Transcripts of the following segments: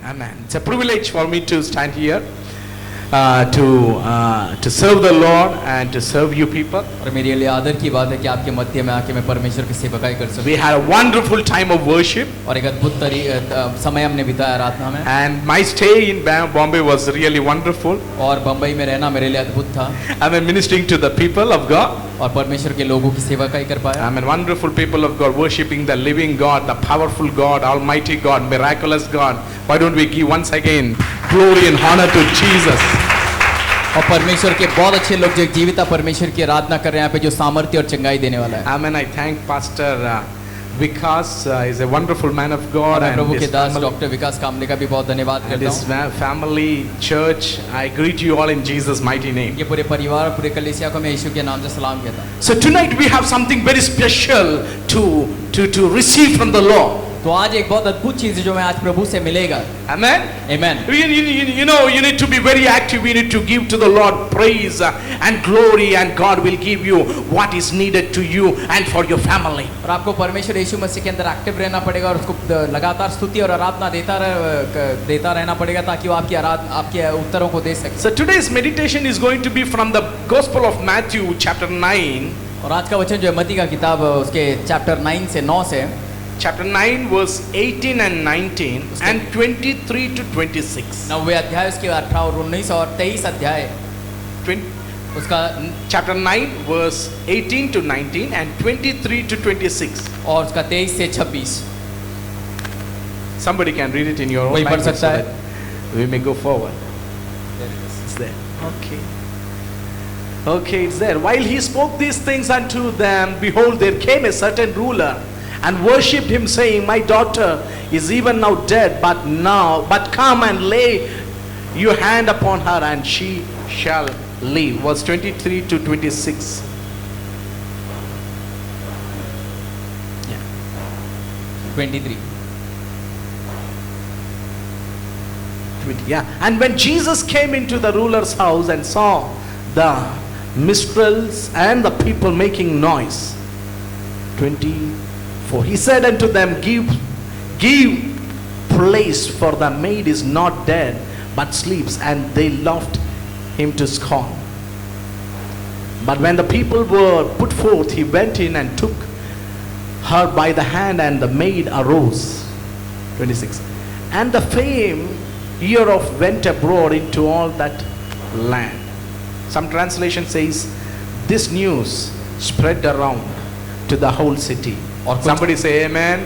Amen. It's a privilege for me to stand here to serve the Lord and to serve you people. और मेरे लिए आदर की बात है कि आपके मध्य में आके मैं परमेश्वर की सेवकाई कर सकूं। We had a wonderful time of worship. और एक अद्भुत समय हमने बिताया आराधना में। And my stay in Bombay was really wonderful. और बम्बई में रहना मेरे लिए अद्भुत था। I've been ministering to the people of God. और परमेश्वर के लोगों की सेवकाई कर पाया। I mean, wonderful people of God worshiping the living God, the powerful God, Almighty God, miraculous God. Why don't we give once again glory and honor to Jesus? और परमेश्वर के बहुत अच्छे लोग जो जीविता परमेश्वर की आराधना कर रहे हैं यहाँ पे जो सामर्थ्य और चंगाई देने वाला है। Amen. I thank Pastor Vikas. He's a wonderful man of God and प्रभु के his दास family, डॉक्टर विकास कामले का भी बहुत धन्यवाद and करता his हूँ। family church. I greet you all in Jesus' mighty name. ये पूरे परिवार पूरे कलीसिया को मैं यीशु के नाम से सलाम कहता हूँ। So tonight we have something very special to receive from the Lord. तो आज एक बहुत अद्भुत चीज है जो मैं आज प्रभु से मिलेगा। Amen. Amen. You know, you need to be very active. You need to give to the Lord praise and glory, and God will give you what is needed to you and for your family. और आपको परमेश्वर यीशु मसीह के अंदर active रहना पड़ेगा और उसको लगातार स्तुति और आराधना देता रहना पड़ेगा ताकि वो आपके उत्तरों को दे सके। So today's meditation is going to be from the Gospel of Matthew chapter 9. और आज का वचन जो है मत्ती का किताब उसके चैप्टर 9 से 9 से Chapter 9 verse 18 and 19 and 23 to 26. 9वें अध्याय उसके 18 और 19 और 23 अध्याय उसका Chapter 9 verse 18 to 19 and 23 to 26. और उसका 23 से 26 Somebody can read it in your own कोई पढ़ language सकता so है। that we may go forward. It's there. Okay. Okay, it's there. While he spoke these things unto them, behold, there came a certain ruler and worshipped him, saying, My daughter is even now dead, but come and lay your hand upon her, and she shall live. Verse 23 to 26. 23 Yeah. And when Jesus came into the ruler's house and saw the minstrels and the people making noise, 24, he said unto them, Give place, for the maid is not dead, but sleeps. And they laughed him to scorn. But when the people were put forth, he went in and took her by the hand, and the maid arose. 26. And the fame hereof went abroad into all that land. Some translation says, this news spread around to the whole city. Or somebody say amen.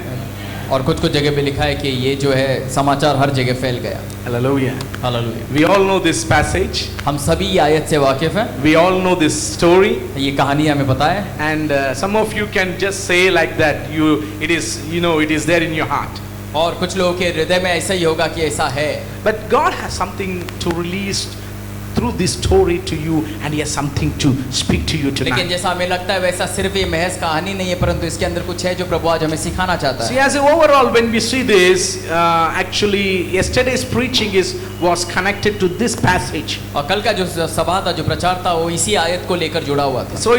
और कुछ जगह पे लिखा है कि ये जो है समाचार हर जगह फैल गया। Hallelujah. Hallelujah. We all know this passage. हम सभी ये आयत से वाकिफ हैं। We all know this story. ये कहानी हमें पता है। And some of you can just say like that. It is there in your heart. और कुछ लोगों के हृदय में ऐसा ही होगा कि ऐसा है। But God has something to release through this story to you, and he has something to speak to you tonight. लेकिन जैसा हमें लगता है वैसा सिर्फ ये महज कहानी नहीं है, परंतु इसके अंदर कुछ है जो प्रभु आज हमें सिखाना चाहता See, है। as overall, when we see this, actually yesterday's preaching was connected to this passage. और कल का जो सभा था, जो प्रचार था, वो इसी आयत को लेकर जुड़ा हुआ था। So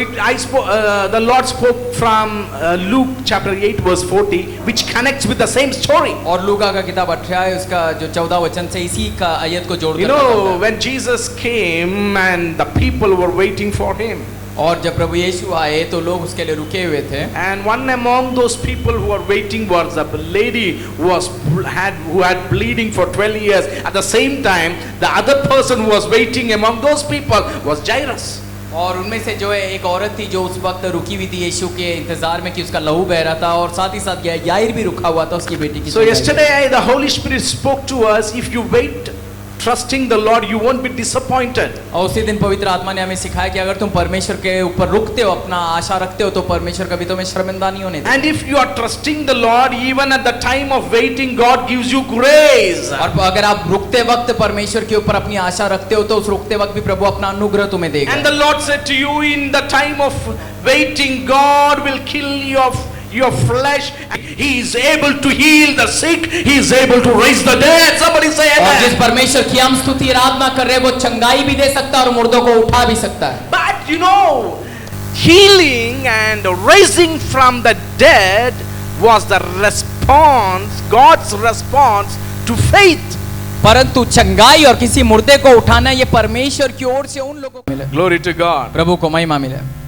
the Lord spoke from Luke chapter 8 verse 40, which connects with the same story. और लूका का किताब 18 उसका जो 14 वचन से इसी का आयत को जोड़कर You know, when Jesus came and the people were waiting for him. और जब प्रभु यीशु आए तो लोग उसके लिए रुके हुए थे। And one among those people who were waiting was a lady who had bleeding for 12 years. At the same time, the other person who was waiting among those people was Jairus. और उनमें से जो है एक औरत थी जो उस वक्त रुकी हुई थी यीशु के इंतजार में कि उसका लहू बह रहा था, और साथ ही साथ याईर भी रुका हुआ था उसकी बेटी की। So yesterday the Holy Spirit spoke to us, if you wait trusting the Lord, you won't be disappointed. और उसी दिन पवित्र आत्मा ने हमें सिखाया कि अगर तुम परमेश्वर के ऊपर रुकते हो, अपना आशा रखते हो, तो परमेश्वर कभी तुम्हें शर्मिंदा नहीं होने देगा। And if you are trusting the Lord, even at the time of waiting, God gives you grace. और अगर आप रुकते वक्त परमेश्वर के ऊपर अपनी आशा रखते हो, तो उस रुकते वक्त भी प्रभु अपना अनुग्रह तुम्हें देगा। And the Lord said to you, in the time of waiting, God will kill your flesh. He is able to heal the sick. He is able to raise the dead. Somebody say amen. और जिस परमेश्वर की हम स्तुति आराधना कर रहे हैं, वो चंगाई भी दे सकता है और मुर्दों को उठा भी सकता है। But you know, healing and raising from the dead was the response, God's response to faith परंतु चंगाई और किसी मुर्दे को उठाना ये परमेश्वर की ओर से उन लोगों को मिले। Glory to God. प्रभु को महिमा मिले।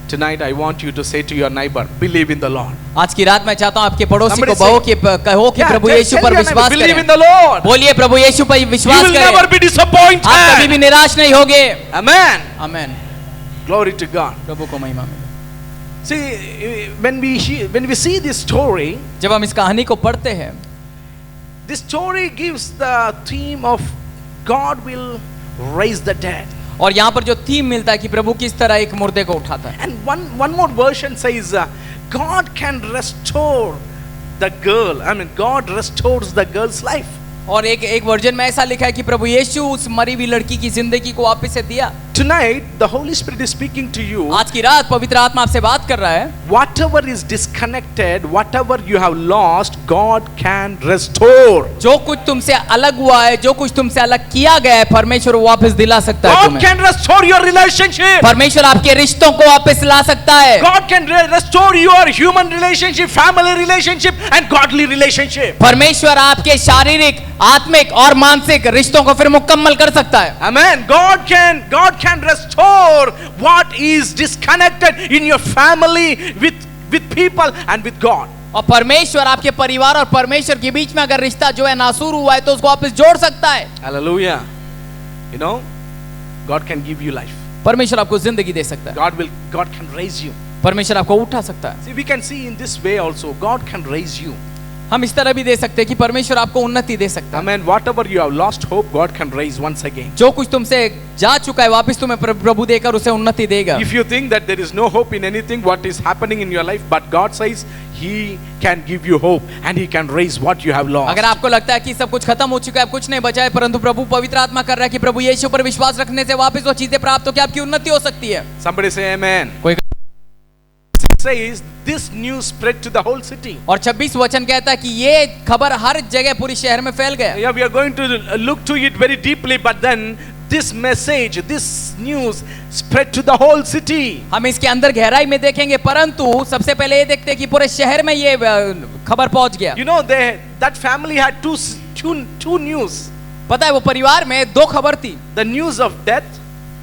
Tonight I want you to say to your neighbor, believe in the Lord. आज की रात मैं चाहता हूँ आपके पड़ोसी Somebody को कहो कि Yeah, प्रभु tell यीशु पर your neighbor, विश्वास believe in करें। the Lord. बोलिए प्रभु यीशु पर You विश्वास will never करें। be disappointed. आप कभी भी निराश नहीं होगे। Amen. Amen. Glory to God. प्रभु को महिमा मिले। See, when we see this story, जब हम इस कहानी को पढ़ते हैं, this story gives the theme of God will raise the dead. और यहाँ पर जो थीम मिलता है कि प्रभु किस तरह एक मुर्दे को उठाता है। And one more version says, God can restore the girl. I mean, God restores the girl's life. और एक वर्जन में ऐसा लिखा है कि प्रभु यीशु उस मरी हुई लड़की की जिंदगी को वापस से दिया। Tonight, the Holy Spirit is speaking to you. आज की रात पवित्र आत्मा आपसे बात कर रहा है। Whatever is disconnected, whatever you have lost, God can restore. जो कुछ तुमसे अलग हुआ है, जो कुछ तुमसे अलग किया गया है, परमेश्वर वो वापस दिला सकता है God तुम्हें। can restore your relationship. परमेश्वर आपके रिश्तों को वापस ला सकता है। God can restore your human relationship, family relationship, and godly relationship. परमेश्वर आपके शारीरिक, आत्मिक और मानसिक रिश्तों को फिर मुकम्मल कर सकता है। Amen. God can restore what is disconnected in your family with people and with God. और परमेश्वर आपके परिवार और परमेश्वर के बीच में अगर रिश्ता जो है नासूर हुआ है तो उसको वापस जोड़ सकता है। Hallelujah. You know, God can give you life. परमेश्वर आपको जिंदगी दे सकता है। God can raise you. परमेश्वर आपको उठा सकता है। See, we can see in this way also, God can raise you. हम इस तरह भी दे सकते हैं कि परमेश्वर आपको उन्नति दे सकता है। Amen. Whatever you have lost hope, God can raise once again. जो कुछ तुमसे जा चुका है वापस तुम्हें प्रभु देकर उसे उन्नति देगा। If you think that there is no hope in anything what is happening in your life, but God says He can give you hope and He can raise what you have lost. अगर आपको लगता है कि सब कुछ खत्म हो चुका है, कुछ नहीं बचा है, परंतु प्रभु पवित्र आत्मा कर रहा है कि प्रभु यीशु पर विश्वास रखने से वापस वो चीजें प्राप्त हो कि आपकी उन्नति हो सकती है। Somebody say Amen. कोई Says this news spread to the whole city. और 26 वचन कहता है कि ये खबर हर जगह पूरी शहर में फैल गया। Yeah, we are going to look to it very deeply, but then this message, this news spread to the whole city. हम इसके अंदर गहराई में देखेंगे, परंतु सबसे पहले ये देखते हैं कि पूरे शहर में ये खबर पहुंच गया। You know, that family had two news. पता है वो परिवार में दो खबर थी। The news of death,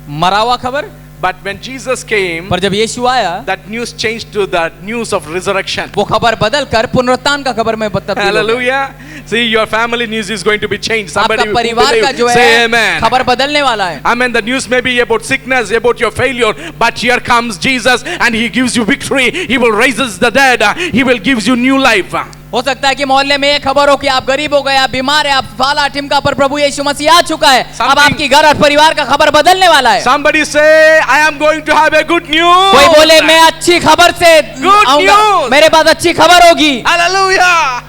मरा हुआ खबर, but when Jesus came, पर जब यीशु आया that news changed to the news of resurrection. वो खबर बदल कर पुनरुत्थान का खबर में तब्दील हो गया। Hallelujah. See, your family news is going to be changed. Somebody आपका who परिवार का believe, जो say है amen. खबर बदलने वाला है। Amen. The news may be about sickness, about your failure, but here comes Jesus and He gives you victory. He will raises the dead. He will gives you new life. हो सकता है कि मोहल्ले में ये खबर हो कि आप गरीब हो गए, आप बीमार है, आप फाला ठिमका, पर प्रभु यीशु मसीह आ चुका है। अब आपकी घर और परिवार का खबर बदलने वाला है। Somebody say, I am going to have a good news. कोई बोले मैं अच्छी खबर से Good आऊंगा, news. मेरे पास अच्छी खबर होगी। Hallelujah.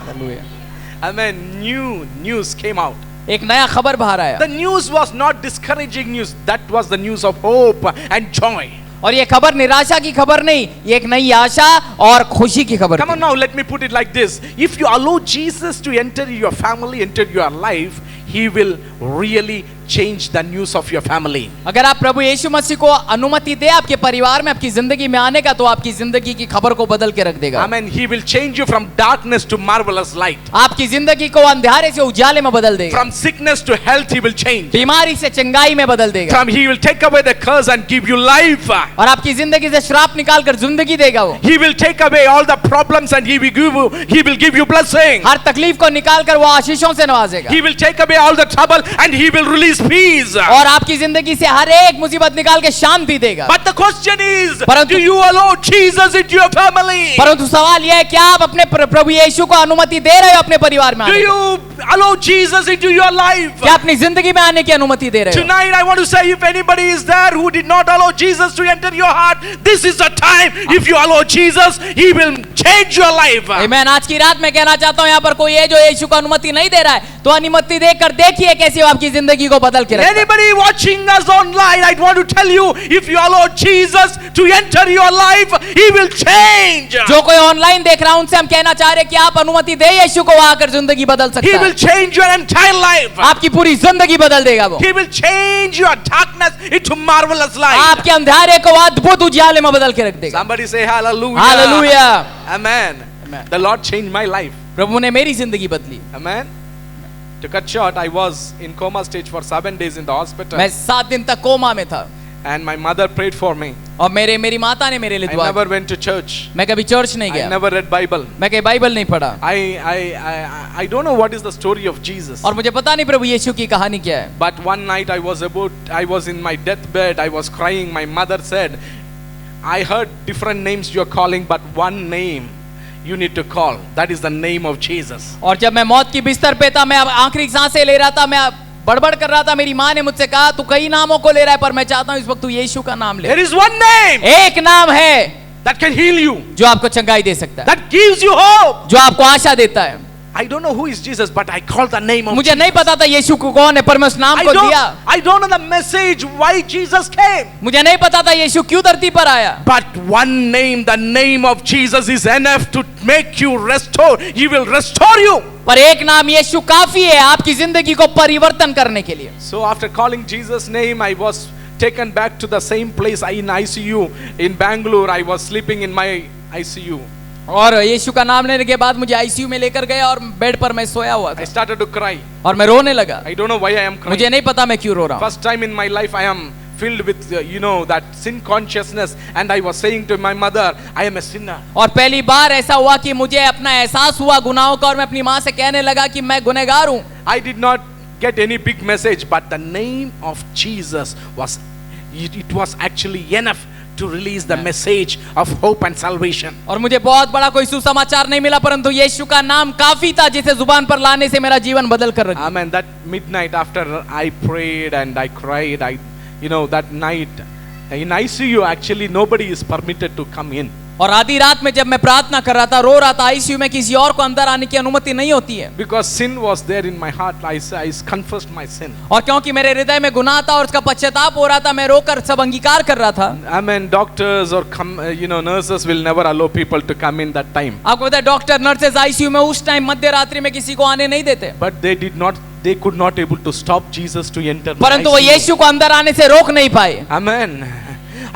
Amen. New news came out. एक नया खबर बाहर आया। The news was not discouraging news. That was the news of hope and joy. और ये खबर निराशा की खबर नहीं, ये एक नई आशा और खुशी की खबर Come थी। on now, let me put it like this. If you allow Jesus to enter your family, enter your life, He will really change the news of your family. अगर आप प्रभु यीशु मसीह को अनुमति दे आपके परिवार में, आपकी जिंदगी में आने का, तो आपकी जिंदगी की खबर को बदल के रख देगा। Amen. He will change you from darkness to marvelous light. आपकी जिंदगी को अंधेरे से उजाले में बदल देगा। From sickness to health, He will change. बीमारी से चंगाई में बदल देगा। He will take away the curse and give you life. और आपकी जिंदगी से श्राप निकाल कर जिंदगी देगा वो। He will take away all the problems and He will give you blessing. हर तकलीफ को निकाल कर वो आशीषों से नवाजेगा। He will take away all the trouble and He will release peace. और आपकी जिंदगी से हर एक मुसीबत निकाल के शांति देगा। But the question is, परंतु- do you allow Jesus into your family? परंतु सवाल यह है क्या आप अपने प्रभु यीशु को अनुमति दे रहे हो अपने परिवार में Do आने की? you allow Jesus into your life? क्या अपनी जिंदगी में आने की अनुमति दे रहे हो? Tonight I want to say, if anybody is there who did not allow Jesus to enter your heart, this is the time. If you allow Jesus, He will change your life. मैं आज की रात में कहना चाहता हूँ, यहाँ पर कोई है जो यीशु को अनुमति नहीं दे रहा है, तो अनुमति देकर देखिए कैसे वो आपकी जिंदगी को बदल के रखता है। Anybody watching us online, I want to tell you, if you allow Jesus to enter your life, He will change. जो कोई ऑनलाइन देख रहा है उनसे हम कहना चाह रहे हैं कि आप अनुमति दे यीशु को, आकर जिंदगी बदल He सकता will है। change your entire life. आपकी पूरी जिंदगी बदल देगा वो। He will change your darkness into marvelous light. आपके अंधेरे को अद्भुत उजाले में बदल के रख देगा। Somebody say hallelujah. Hallelujah. Amen. Amen. The Lord changed my life. प्रभु ने मेरी जिंदगी बदली। Amen. To cut short, I was in coma stage for 7 days in the hospital, मैं 7 दिन तक कोमा में था and my mother prayed for me. और मेरी माता ने मेरे लिए I दुआ never की। went to church. मैं कभी चर्च नहीं I गया, never read Bible. मैं कहीं बाइबल नहीं पढ़ा I don't know what is the story of Jesus. और मुझे पता नहीं प्रभु यीशु की कहानी क्या है। But one night I was in my deathbed, I was crying. My mother said, I heard different names you're calling, but one name you need to call. That is the name of Jesus. और जब मैं मौत की बिस्तर पे था, मैं अब आखिरी सांसें ले रहा था, मैं बड़बड़ कर रहा था, मेरी माँ ने मुझसे कहा तू कई नामों को ले रहा है, पर मैं चाहता हूँ इस वक्त तू यीशु का नाम ले। There is one name एक नाम है that can heal you, जो आपको चंगाई दे सकता है, that gives you hope. जो आपको आशा देता है। I don't know who is Jesus, but I call the name of मुझे Jesus. नहीं पता था यीशु को कौन है, पर मैं उस नाम को दिया। I don't know the message why Jesus came. मुझे नहीं पता था यीशु क्यों धरती पर आया, But one name, the name of Jesus is enough to make you restore. He will restore you. पर एक नाम यीशु काफी है आपकी जिंदगी को परिवर्तन करने के लिए। So after calling Jesus' name, I was taken back to the same place in ICU in Bangalore. I was sleeping in my ICU. और यीशु का नाम लेने के बाद मुझे आईसीयू में लेकर गए और बेड पर मैं सोया हुआ I था started to cry. और मैं रोने लगा। I don't know why I am crying. मुझे नहीं पता मैं क्यों रो रहा हूँ। First time in my life I am filled with that sin consciousness, and I was saying to my mother, I am a sinner. और पहली बार ऐसा हुआ कि मुझे अपना एहसास हुआ गुनाहों का, और मैं अपनी माँ से कहने लगा कि मैं गुनहगार हूँ। I did not get any big message, but the name of Jesus was, it was actually enough to release the message of hope and salvation. और मुझे बहुत बड़ा कोई सुसमाचार नहीं मिला, परंतु यीशु का नाम काफी था जिसे जुबान पर लाने से मेरा जीवन बदल कर रख दिया। Amen. That midnight after I prayed and I cried, that night in ICU actually nobody is permitted to come in. और आधी रात में जब मैं प्रार्थना कर रहा था, रो रहा था, आईसीयू में किसी और को अंदर आने की अनुमति नहीं होती है। Because sin was there in my heart, I confessed my sin. और क्योंकि मेरे हृदय में गुनाह था और उसका पश्चाताप हो रहा था, मैं रोकर सब अंगीकार कर रहा था। Amen. Doctors or nurses will never allow people to come in that time. आपको पता है डॉक्टर नर्सेज आईसीयू में उस टाइम मध्य रात्रि में किसी को आने नहीं देते, But they could not able to stop Jesus to enter. परंतु वो यीशु को अंदर आने से रोक नहीं पाए। Amen.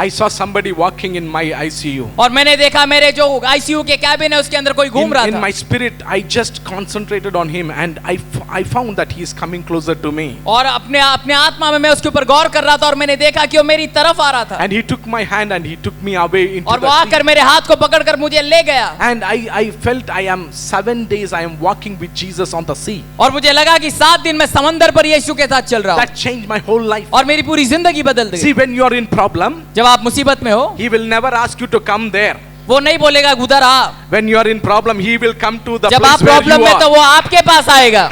I saw somebody walking in my ICU. और मैंने देखा मेरे जो आईसीयू के कैबिन है उसके अंदर कोई घूम रहा In था। my spirit, I just concentrated on him, and I found that he is coming closer to me. और अपने आत्मा में मैं उसके ऊपर गौर कर रहा था और मैंने देखा कि वो मेरी तरफ आ रहा था। And he took my hand and he took me away into और वो the sea. आकर मेरे हाथ को पकड़कर मुझे ले गया। And I felt I am 7 days I am walking with Jesus on the sea. और मुझे लगा कि 7 दिन मैं समंदर पर यीशु के साथ चल रहा हूँ। That changed my whole life. और मेरी पूरी जिंदगी बदल See, गई। when you are in problem, जब आप मुसीबत में हो, he will never ask you to come there. वो नहीं बोलेगा उधर आ। When you are in problem, he will come to the जब place आप where प्रॉब्लम you में तो are. वो आपके पास आएगा।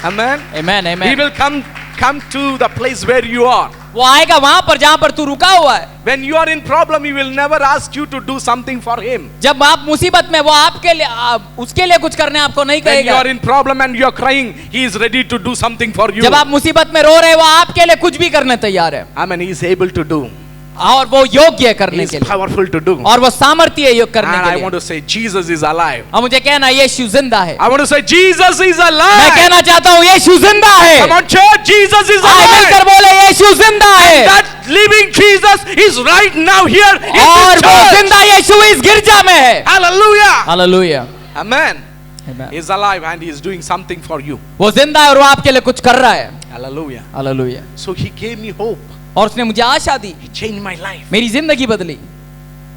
Amen. Amen He amen. will come to the place where you are. वो आएगा वहां पर जहां पर तू रुका हुआ है। When you are in problem, he will never ask you to do something for him. जब आप मुसीबत में, वो आपके लिए उसके लिए कुछ करने आपको नहीं When you कहेगा। are in problem and you are crying, he is ready to do something for you. जब आप मुसीबत में रो रहे, वो आपके लिए कुछ भी करने तैयार है। Amen. He is able to do. और वो योग्य है He करने is के लिए, powerful to do. और वो सामर्थ्य है योग करने And के I लिए। want to say, Jesus is alive. और मुझे कहना यीशु जिंदा है। I want to say, Jesus is मैं alive. कहना चाहता हूँ यीशु जिंदा है। Come on, church, Jesus is आए मिलकर alive. बोले यीशु जिंदा है। That living Jesus is right now here in और this वो church. जिंदा यीशु इस गिरजा में है। Hallelujah. Hallelujah. Amen. Amen. He is alive and he is doing something for you. वो जिंदा है और वो आपके लिए कुछ कर रहा है। Hallelujah. Hallelujah. So he gave me hope. और उसने मुझे आशा दी, He changed my life. मेरी जिंदगी बदली।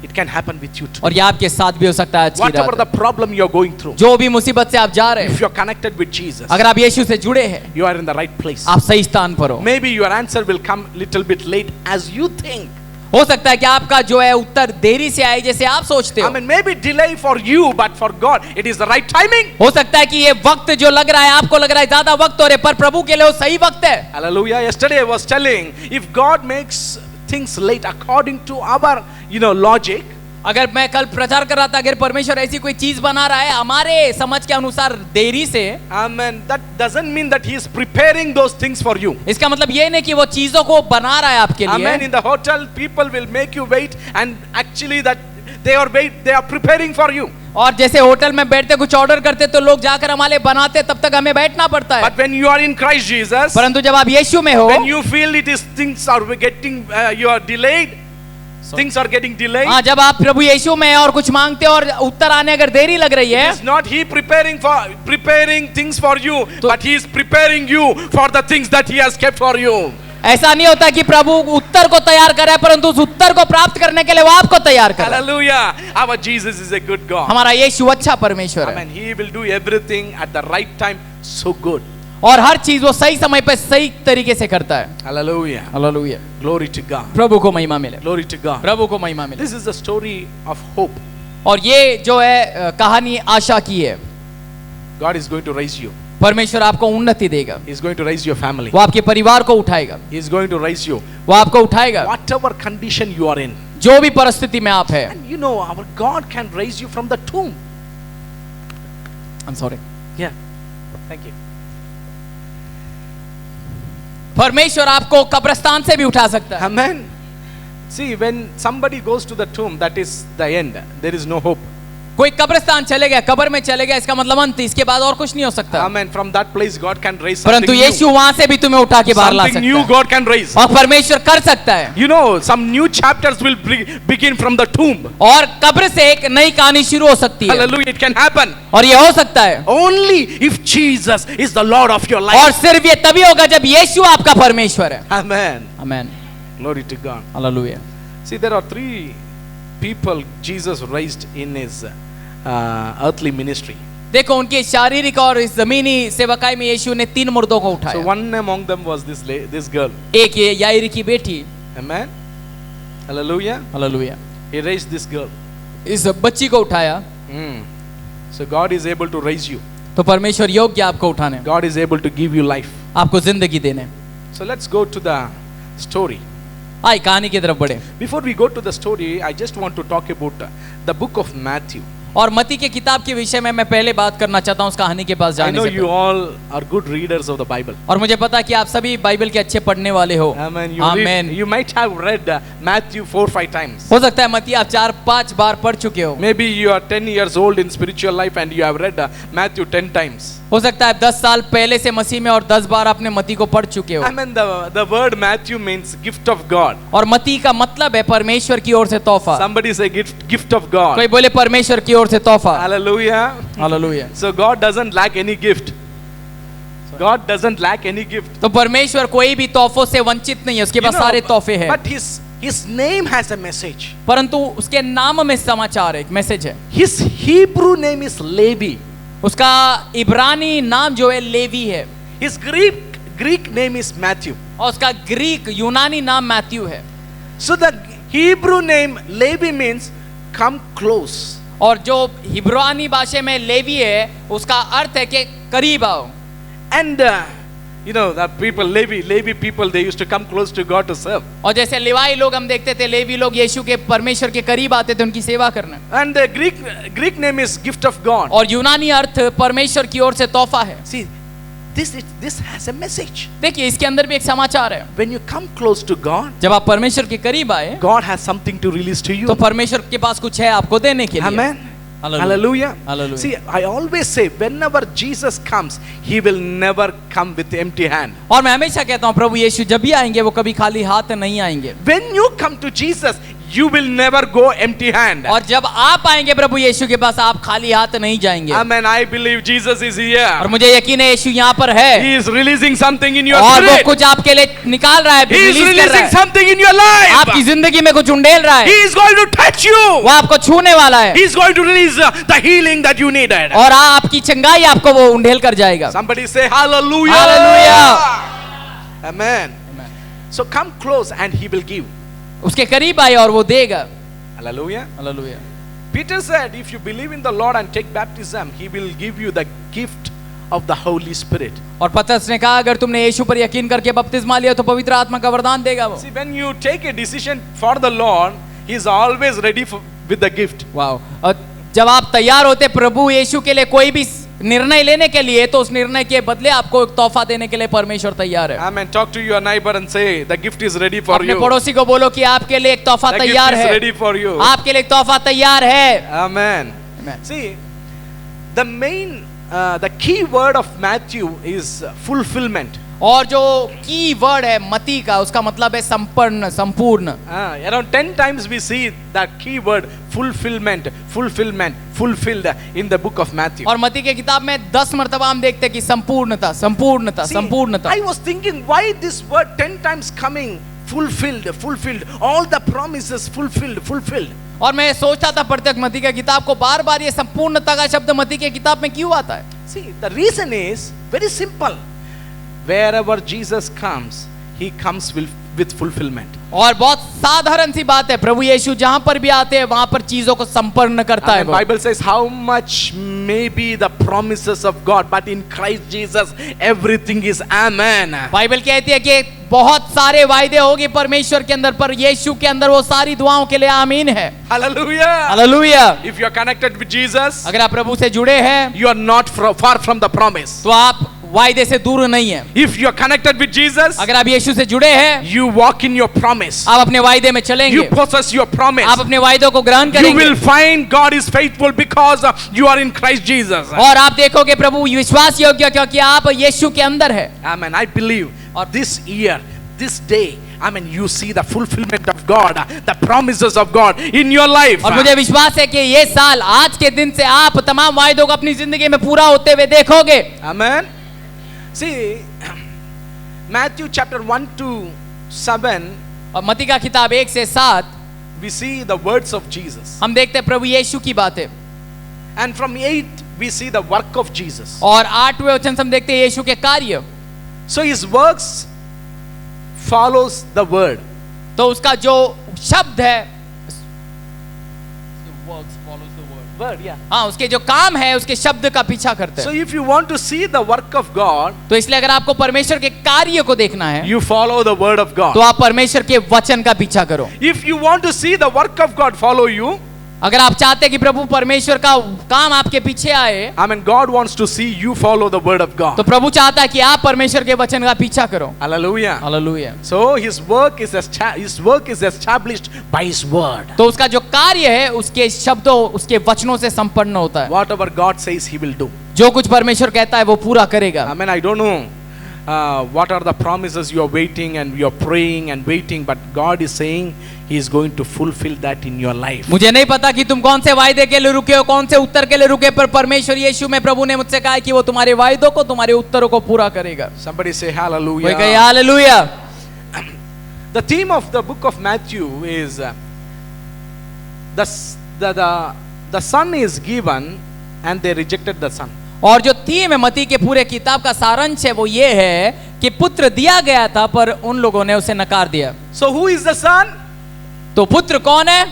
It can happen with you too. और ये आपके साथ भी हो सकता है आज की Whatever the रात। problem you are going through, जो भी मुसीबत से आप जा रहे if हैं, you are connected with Jesus, अगर आप यीशु से जुड़े हैं, you are in the right place. आप सही स्थान पर हो। Maybe your answer will come little bit late as you think. हो सकता है कि आपका जो है उत्तर देरी से आए जैसे आप सोचते I हो। mean, maybe delay for you, but for God, it is the right timing. हो सकता है कि ये वक्त जो लग रहा है आपको लग रहा है ज्यादा वक्त हो रहे, पर प्रभु के लिए वो सही वक्त है। Hallelujah. Yesterday I was telling, if God makes things late according to our, logic, अगर मैं कल प्रचार कर रहा था, अगर परमेश्वर ऐसी कोई चीज बना रहा है हमारे समझ के अनुसार देरी से, amen, that doesn't mean that he is preparing those things for you. इसका मतलब ये नहीं कि वो चीजों को बना रहा है आपके Amen. लिए। In the hotel, people will make you wait, and actually that they are preparing for you. और जैसे होटल में बैठते कुछ ऑर्डर करते तो लोग जाकर हमारे बनाते, तब तक हमें बैठना पड़ता है। But when you are in Christ Jesus, परंतु जब आप यीशु में हो, when you feel things are getting, you are delayed, things are getting delayed. हाँ, जब आप प्रभु यीशु में और कुछ मांगते हो और उत्तर आने अगर देरी लग रही है, It's not He preparing things for you, तो- but He is preparing you for the things that He has kept for you. ऐसा नहीं होता कि प्रभु उत्तर को तैयार करे, परंतु उस उत्तर को प्राप्त करने के लिए वो आपको तैयार करे। Hallelujah! Our Jesus is a good God. हमारा यीशु अच्छा परमेश्वर है, Amen. He will do everything at the right time so good. और हर चीज वो सही समय पे सही तरीके से करता है। Hallelujah. Hallelujah, Glory to God. प्रभु को महिमा मिले, Glory to God. प्रभु को महिमा मिले। This is the story of hope. और ये जो है कहानी आशा की है। God is going to raise you. परमेश्वर आपको उन्नति देगा, He is going to raise your family. वो आपके परिवार को उठाएगा, He is going to raise you. वो आपको उठाएगा Whatever condition you are in. जो भी परिस्थिति में आप है। And you know, our God can raise you from the tomb. I'm sorry. Yeah. Thank you. परमेश्वर आपको कब्रिस्तान से भी उठा सकता है। Amen. See, when somebody goes to the tomb, that is the end. There is no hope. कोई कब्रिस्तान चले गया, कब्र में चले गया, इसका मतलब अंत, इसके बाद और कुछ नहीं हो सकता। Amen. From that place, God can raise something परंतु new. यीशु वहां से भी तुम्हें उठा के बाहर ला Something सकता new है, God can raise. और परमेश्वर कर सकता है। You know, some new chapters will begin from the tomb. और कब्र से एक नई कहानी शुरू हो सकती है, Hallelujah. It can happen. और ये हो सकता है। Only if Jesus is the Lord of your और life. सिर्फ ये तभी होगा जब यीशु आपका परमेश्वर है। Amen. Amen, Glory to God. Hallelujah. See, there are 3 people Jesus raised in His earthly ministry. देखो, उनकी शारीरिक और इस जमीनी सेवकाई में यीशु ने 3 मुर्दों को So उठाया। one among them was this girl. एक ये याईर की बेटी, Amen. Hallelujah. Hallelujah, He raised this girl. इस बच्ची को उठाया। So God is able to raise you. तो परमेश्वर योग्य आपको उठाने, God is able to give you life. आपको जिंदगी देने। So let's go to the story. आई कहानी की तरफ बढ़े। Before we go to the story, I just want to talk about the book of Matthew. और मती के किताब के विषय में मैं पहले बात करना चाहता हूँ उस कहानी के पास I जाने know से you पहले। all are good readers of the Bible. और मुझे पता है कि आप सभी बाइबल के अच्छे पढ़ने वाले हो। Amen. Amen. You might have read Matthew 4-5 times. हो सकता है मती आप 4-5 बार पढ़ चुके हो। Maybe you are 10 years old in spiritual life and you have read Matthew 10 times. हो सकता है 10 साल पहले से मसीह में और 10 बार आपने मती को पढ़ चुके हो। Amen. The word Matthew means gift of God. और मती का मतलब है परमेश्वर की ओर से तोहफा। Somebody say gift of God. कोई बोले परमेश्वर की ओर से तोहफा। Hallelujah. Hallelujah. So God doesn't lack any gift. God doesn't lack any gift. तो परमेश्वर कोई भी तोहफों से वंचित नहीं है, उसके पास सारे तोहफे हैं। But his name has a message. परंतु उसके नाम में समाचार है, एक मैसेज है। His Hebrew name is Levi. उसका इब्रानी नाम जो है लेवी है, His Greek name is Matthew. और उसका ग्रीक यूनानी नाम मैथ्यू है। So the Hebrew name Levi means come close. और जो हिब्रानी भाषा में लेवी है उसका अर्थ है कि करीब आओ। And you know the people Levi people, they used to come close to God to serve. और जैसे लेवाई लोग हम देखते थे, लेवी लोग यीशु के परमेश्वर के करीब आते थे उनकी सेवा करने। And the Greek name is gift of God. और यूनानी अर्थ परमेश्वर की ओर से तोहफा है। See, this has a message. देखिए, इसके अंदर भी एक समाचार है। When you come close to God, जब आप परमेश्वर के करीब आए God has something to release to you. तो परमेश्वर के पास कुछ है आपको देने के लिए। Amen. Hallelujah. Hallelujah. See, I always say, whenever Jesus comes, He will never come with empty hand. और मैं हमेशा कहता हूँ प्रभु यीशु जब भी आएंगे वो कभी खाली हाथ नहीं आएंगे। When you come to Jesus, you will never go empty hand. और जब आप आएंगे प्रभु यीशु के पास, आप खाली हाथ नहीं जाएंगे। Amen. I believe Jesus is और here. मुझे यकीन है यीशु यहाँ पर है, He is releasing something in your और वो spirit. कुछ आपके लिए निकाल रहा है, He is रिलीज कर रहा releasing है, something in your आपकी life. जिंदगी में कुछ उंडेल रहा He है, is going to touch you. वो आपको छूने वाला है, He is going to release the healing that you needed. और आपकी चंगाई आपको वो उंडेल कर जाएगा। Somebody say hallelujah. Hallelujah. Amen. So come close and He will give. उसके करीब आए और वो देगा। Hallelujah. Hallelujah. Peter said, if you believe in the Lord and take baptism, He will give you the gift of the Holy Spirit. और पतरस ने कहा अगर तुमने यीशु पर यकीन करके बपतिस्मा लिया तो पवित्र आत्मा का वरदान देगा वो। See, when you take a decision for the Lord, He is always ready with the gift. Wow. और जब आप तैयार होते प्रभु यीशु के लिए कोई भी निर्णय लेने के लिए, तो उस निर्णय के बदले आपको एक तोहफा देने के लिए परमेश्वर तैयार है। Amen. Talk to your neighbor and say, the gift is ready for अपने you. पड़ोसी को बोलो कि आपके लिए एक तोहफा The gift तैयार is है, ready for you. आपके लिए एक तोहफा तैयार है। Amen. Amen. See, the key word of Matthew is fulfillment. और जो की वर्ड है मती का, उसका मतलब है संपन्न, संपूर्ण। Around 10 times we see that key word fulfillment, fulfillment, fulfilled in the book of Matthew. और मती के किताब में 10 मर्तबा हम देखते हैं कि संपूर्णता, संपूर्णता, See, संपूर्णता। I was thinking why this word 10 times coming, fulfilled, fulfilled, all the promises fulfilled, fulfilled. और मैं सोचता था पढ़ते वक्त मती की किताब को, बार बार ये संपूर्णता का शब्द मती की किताब में क्यों आता है? See, the reason is very simple. Wherever Jesus comes, he comes with fulfillment. और बहुत साधारण सी बात है, प्रभु यीशु जहां पर भी आते हैं वहां पर चीजों को संपन्न करता है And वो। Bible says how much may be the promises of God, but in Christ Jesus everything is amen. Bible कहती है कि बहुत सारे वायदे होंगे परमेश्वर के अंदर, पर यीशु के अंदर वो सारी दुआओं के लिए आमीन है। Hallelujah. Hallelujah. If you are connected with Jesus, अगर आप प्रभु से जुड़े हैं you are not far from the promise. तो आप वायदे से दूर नहीं है। If you are connected with Jesus, अगर आप यीशु से जुड़े हैं, you walk in your promise. आप अपने वायदे में चलेंगे, You possess your promise. आप अपने वायदों को ग्रहण You करेंगे will find God is faithful because you are in Christ Jesus. और आप देखोगे प्रभु विश्वास योग्य, क्योंकि आप यीशु के अंदर है। Amen. I believe this year, this day, I mean, you see the fulfillment of God, the promises of God in your life. और मुझे विश्वास है कि ये साल आज के दिन से आप तमाम वायदों को अपनी जिंदगी में पूरा होते हुए देखोगे। Amen. See, Matthew chapter 1 to 7, और मती का किताब 1 से 7 we see the words of Jesus. हम देखते हैं प्रभु यीशु की बातें, And from 8, we see the work of Jesus. और 8वें वचन से हम देखते हैं यीशु के कार्य। So his works follows the word. तो उसका जो शब्द है, Word, yeah. हाँ, उसके जो काम है उसके शब्द का पीछा करते So हैं। if you want to see the work of God, तो इसलिए अगर आपको परमेश्वर के कार्य को देखना है you follow the word of God. तो आप परमेश्वर के वचन का पीछा करो। If you want to see the work of God follow you, अगर आप चाहते हैं कि प्रभु परमेश्वर का काम आपके पीछे आए, I mean, God wants to see you follow the word of God. तो प्रभु चाहता है कि आप परमेश्वर के वचन का पीछा करो। Hallelujah. Hallelujah. So his work is established by his word. तो उसका जो कार्य है उसके शब्दों, उसके वचनों से संपन्न होता है। Whatever God says, he will do. जो कुछ परमेश्वर कहता है वो पूरा करेगा। I mean, I don't know what are the promises you are waiting and you are praying and waiting, but God is saying he is going to fulfill that in your life. मुझे नहीं पता कि तुम कौन से वायदे के लिए रुके हो, कौन से उत्तर के लिए रुके, पर परमेश्वर यीशु में प्रभु ने मुझसे कहा है कि वो तुम्हारे वायदों को, तुम्हारे उत्तरों को पूरा करेगा। Somebody say कोई hallelujah. कहे hallelujah. The theme of the book of Matthew is the son is given and they rejected the son. और जो थीम है मती के पूरे किताब का सारांश है वो ये है कि पुत्र दिया गया था पर उन लोगों ने उसे नकार दिया। So who is the son? तो पुत्र कौन है?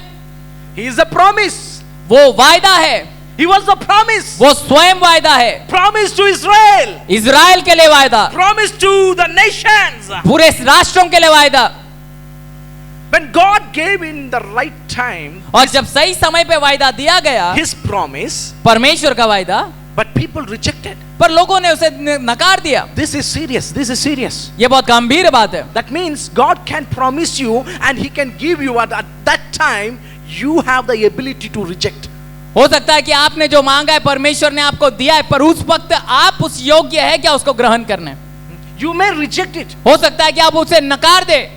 He is the promise. वो वायदा है, He was the promise. वो स्वयं वायदा है। Promise to Israel. इज़राइल के लिए वायदा, Promise to the nations. पूरे राष्ट्रों के लिए वायदा। When God gave in the right time और जब सही समय पे वायदा दिया गया, his promise, परमेश्वर का वायदा, but people rejected. पर लोगों ने उसे नकार दिया। This is serious. This is serious. ये बहुत गंभीर बात है। That means God can promise you and he can give you at that time you have the ability to reject. हो सकता है कि आपने जो मांगा है परमेश्वर ने आपको दिया है, पर उस वक्त आप उस योग्य है क्या उसको ग्रहण करने? You may reject it. हो सकता है कि आप उसे नकार दे।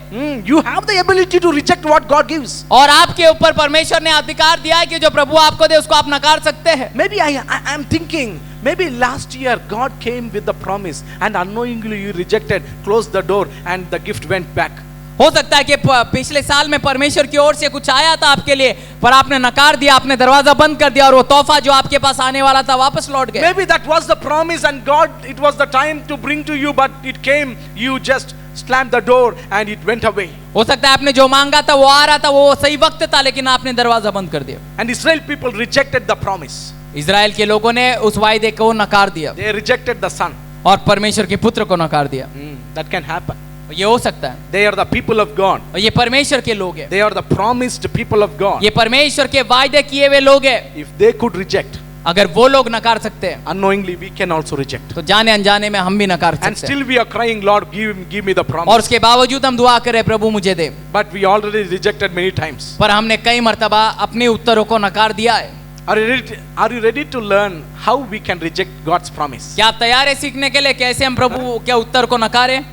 You have the ability to reject what God gives. और आपके ऊपर परमेश्वर ने अधिकार दिया है कि जो प्रभु आपको दे उसको आप नकार सकते हैं। Maybe I'm thinking, maybe last year God came with the promise and unknowingly you rejected, closed the door and the gift went back. हो सकता है कि पिछले साल में परमेश्वर की ओर से कुछ आया था आपके लिए, पर आपने नकार दिया, आपने दरवाजा बंद कर दिया और वो तोहफा जो आपके पास आने वाला था वापस लौट गया। Maybe that was the promise and God, it was the time to bring to you, but it came, you just slammed the door and it went away. हो सकता है आपने जो मांगा था वो आ रहा था, वो सही वक्त था, लेकिन आपने दरवाजा बंद कर दिया। And Israel people rejected the promise. Israel के लोगों ने उस वायदे को नकार दिया They rejected the son. और परमेश्वर के पुत्र को नकार दिया। That can happen. ये हो सकता है। They are the people of God. और ये परमेश्वर के लोग हैं। They are the promised people of God. ये परमेश्वर के वायदे किए हुए लोग हैं। If they could reject, अगर वो लोग नकार सकते हैं, unknowingly we can also reject. तो जाने अनजाने में हम भी नकार And सकते हैं। still we are crying, Lord, give me the और promise. उसके बावजूद हम दुआ करें प्रभु मुझे दे, But we already rejected many times. पर हमने कई मर्तबा अपने उत्तरों को नकार दिया है। Are you ready to learn how we can reject God's promise? क्या आप तैयार है सीखने के लिए कैसे हम प्रभु के उत्तर को नकारें?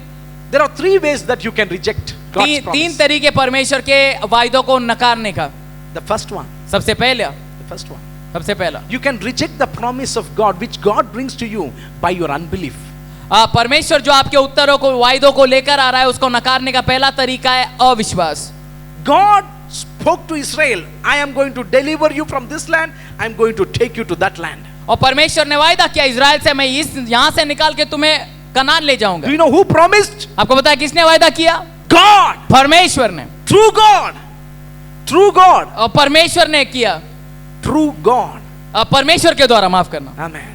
There are three ways that you can reject God's तीन promise. तरीके परमेश्वर के वायदों को नकारने का। The first one, सबसे पहला you can reject the promise of God which God brings to you by your unbelief. परमेश्वर जो आपके उत्तरों को वायदों को लेकर आ रहा है उसको नकारने का पहला तरीका है अविश्वास। God spoke to Israel, I am going to deliver you from this land, I am going to take you to that land. और परमेश्वर ने वायदा किया इजराइल से, मैं इस यहाँ से निकाल के तुम्हें कनान ले जाऊंगा। Do you know who promised? आपको पता है किसने वायदा किया? God. परमेश्वर ने। True God. True God. और परमेश्वर ने किया। True God. परमेश्वर के द्वारा, माफ करना। Amen.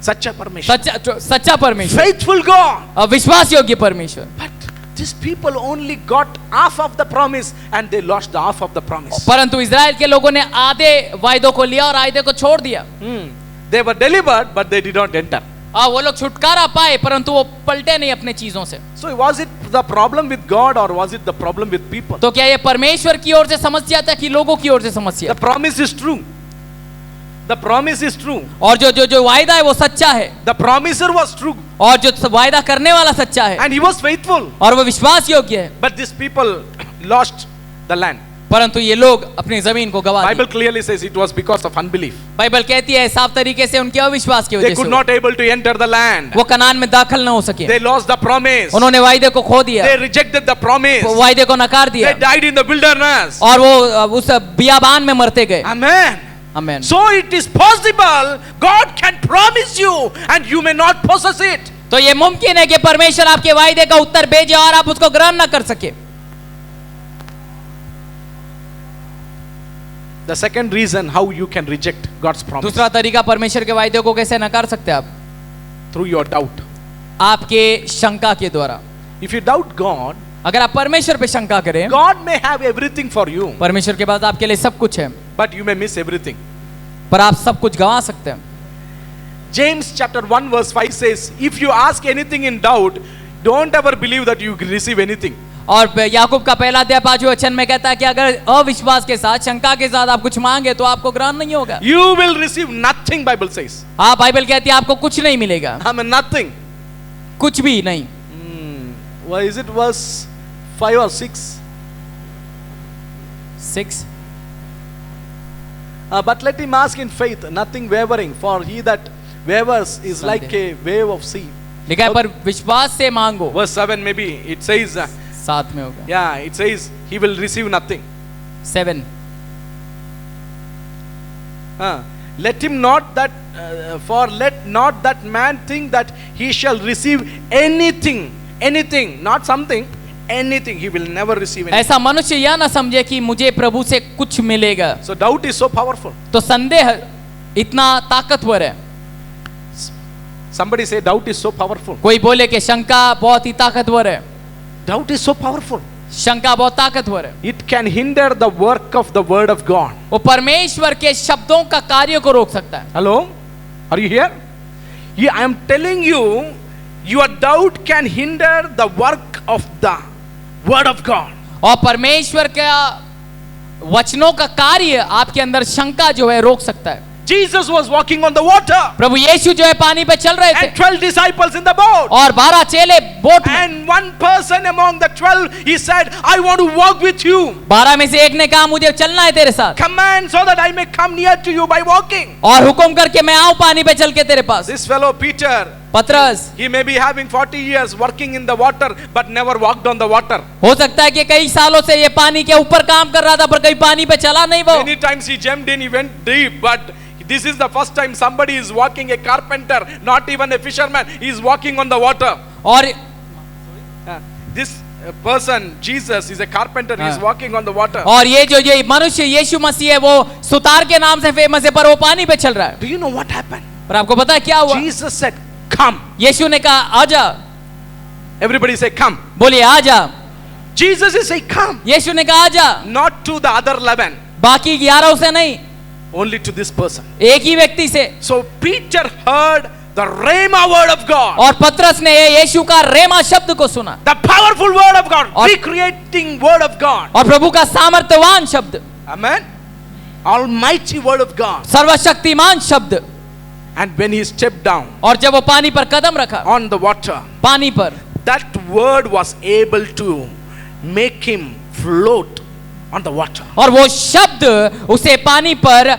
सच्चा परमेश्वर। सच्चा परमेश्वर। Faithful God. विश्वास योग्य परमेश्वर। But these people only got half of the promise and they lost the half of the promise. परंतु इजराइल के लोगों ने आधे वायदों को लिया और आधे को छोड़ दिया। They were delivered but they did not enter. वो लोग छुटकारा पाए परंतु वो पलटे नहीं अपने चीजों से। So was it the problem with God or was it the problem with people? तो क्या ये परमेश्वर की ओर से समस्या था कि लोगों की ओर से समस्या? The promise is true. The promise is true. और जो वायदा है वो सच्चा है। The promiser was true. और जो वायदा करने वाला सच्चा है। And he was faithful. और वो विश्वास योग्य है। But these people lost the land. परंतु ये लोग अपनी जमीन को गवा दी। Bible clearly says it was because of unbelief. Bible कहती है साफ तरीके से उनके अविश्वास की वजह से They could not able to enter the land. वो कनान में दाखिल न हो सके। They lost the promise. उन्होंने वायदे को खो दिया। They rejected the promise. वो वायदे को नकार दिया। They died in the wilderness. और वो उस बियाबान में मरते गए। Amen. Amen. So it is possible God can promise you and you may not possess it. तो ये मुमकिन है कि परमेश्वर आपके वायदे का उत्तर भेजे और आप उसको ग्रहण न कर सके। The second reason how you can reject God's promise. दूसरा तरीका परमेश्वर के वायदे को कैसे नकार सकते हैं आप? Through your doubt. आपके शंका के द्वारा। If you doubt God, अगर आप परमेश्वर पे शंका करें, God may have everything for you, परमेश्वर के पास आपके लिए सब कुछ है, but you may miss everything. पर आप सब कुछ गंवा सकते हैं। James chapter 1 verse 5 says, if you ask anything in doubt, don't ever believe that you receive anything. और याकूब का पहला अध्याय 5वें वचन में कहता है कि अगर अविश्वास के साथ, शंका के साथ आप कुछ मांगे तो आपको ग्रहण नहीं होगा। You will receive nothing, Bible says. हाँ, बाइबल कहती है आपको कुछ नहीं मिलेगा। I mean nothing. कुछ भी नहीं। Why is it verse 5 or 6? 6 But let him ask in faith, nothing wavering, for he that wavers is like a wave of sea. लिखा है पर विश्वास से मांगो। Verse 7 maybe it says, 7 में होगा। yeah, it says he will receive nothing. 7 Let him not that, for let not that man think that he shall receive anything, not something, anything. He will never receive anything. ऐसा मनुष्य यह ना समझे कि मुझे प्रभु से कुछ मिलेगा। So doubt is so powerful. तो संदेह इतना ताकतवर है। Somebody say doubt is so powerful. कोई बोले कि शंका बहुत ही ताकतवर है। Doubt is so powerful. शंका बहुत ताकतवर है। It can hinder the work of the word of God. वो परमेश्वर के शब्दों का कार्य को रोक सकता है। Hello? Are you here? Yeah, I am telling you, your doubt can hinder the work of the word of God. और परमेश्वर का वचनों का कार्य आपके अंदर शंका जो है रोक सकता है। Jesus was walking on the water. प्रभु यीशु जो है पानी पे चल रहे थे। And 12 disciples in the boat. और 12 चेले बोट में। And one person among the 12, he said, I want to walk with you. 12 में से एक ने कहा मुझे चलना है तेरे साथ। Command so that I may come near to you by walking. और हुक्म करके मैं आऊं पानी पे चल के तेरे पास। This fellow Peter, पतरस, he may be having 40 years working in the water but never walked on the water. हो सकता है कि कई सालों से ये पानी के ऊपर काम कर रहा था पर कभी पानी पे चला नहीं वो। Many times he jumped in, he went deep, but this is the first time somebody is walking, a carpenter, not even a fisherman, he is walking on the water. और This person, Jesus, is a carpenter, he is walking on the water. और ये मनुष्य यीशु मसीह है वो सुतार के नाम से famous है पर वो पानी पे चल रहा है। Do you know what happened? पर आपको पता है क्या हुआ? Jesus said, come. यीशु ने कहा आजा। Everybody say, come. बोलिए आजा। Jesus is saying, come. यीशु ने कहा आजा। Not to the other 11. बाकी 11 से नहीं, only to this person. एक ही व्यक्ति से। So Peter heard the Rhema word of God. और पतरस ने यीशु का रेमा शब्द को सुना। The powerful word of God, recreating word of God. और प्रभु का सामर्थ्यवान शब्द। Amen. almighty word of God. सर्वशक्तिमान शब्द। And when he stepped down और जब वो पानी पर कदम रखा, on the water, पानी पर, that word was able to make him float on the water. और वो शब्द उसे पानी पर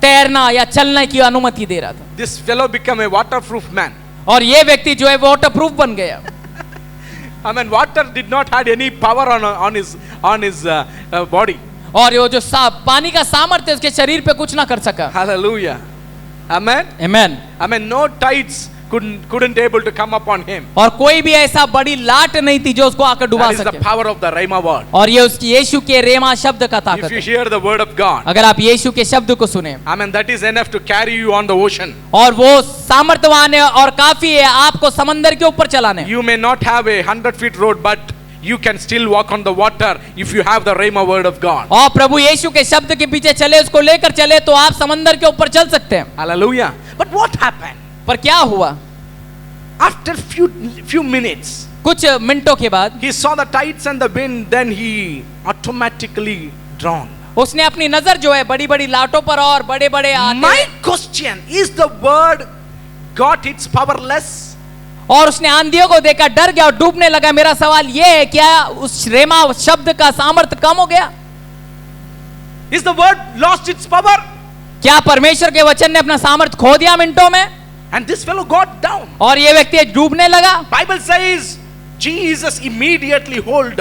तैरना या चलने की अनुमति दे रहा था। This fellow became a waterproof man. और ये व्यक्ति जो है वाटरप्रूफ बन गया। I mean, water did not had any power on his body. और वो जो पानी का सामर्थ्य उसके शरीर पे कुछ ना कर सका। Hallelujah. Amen. Amen. I mean, no tides couldn't able to come upon him. और कोई भी ऐसा बड़ी लाट नहीं थी जो उसको आकर डुबा That is the सके। power of the Rhema word. और ये उसकी यीशु के रेमा शब्द का ताकत If you है। hear the word of God, अगर आप यीशु के शब्द को सुने, I mean, that is enough to carry you on the ocean. और वो सामर्थ्यवान है और काफी है आपको समंदर के ऊपर चलाने। You may not have a 100-foot road, but you can still walk on the water if you have the Rhema word of God. और प्रभु यीशु के शब्द के पीछे चले, उसको लेकर चले, तो आप समंदर के ऊपर चल सकते हैं। Hallelujah. But what happened? पर क्या हुआ? After few minutes, कुछ मिनटों के बाद he saw the tides and the wind, then he automatically drowned. उसने अपनी नजर जो है बड़ी बड़ी लाटों पर और बड़े बड़े My question is, the word got its powerless? और उसने आंधियों को देखा, डर गया और डूबने लगा। मेरा सवाल यह है, क्या उस रेमा शब्द का सामर्थ्य कम हो गया? Is the word lost its power? क्या परमेश्वर के वचन ने अपना सामर्थ्य खो दिया मिनटों में? And this fellow got down. और ये व्यक्ति डूबने लगा। Bible says Jesus immediately holded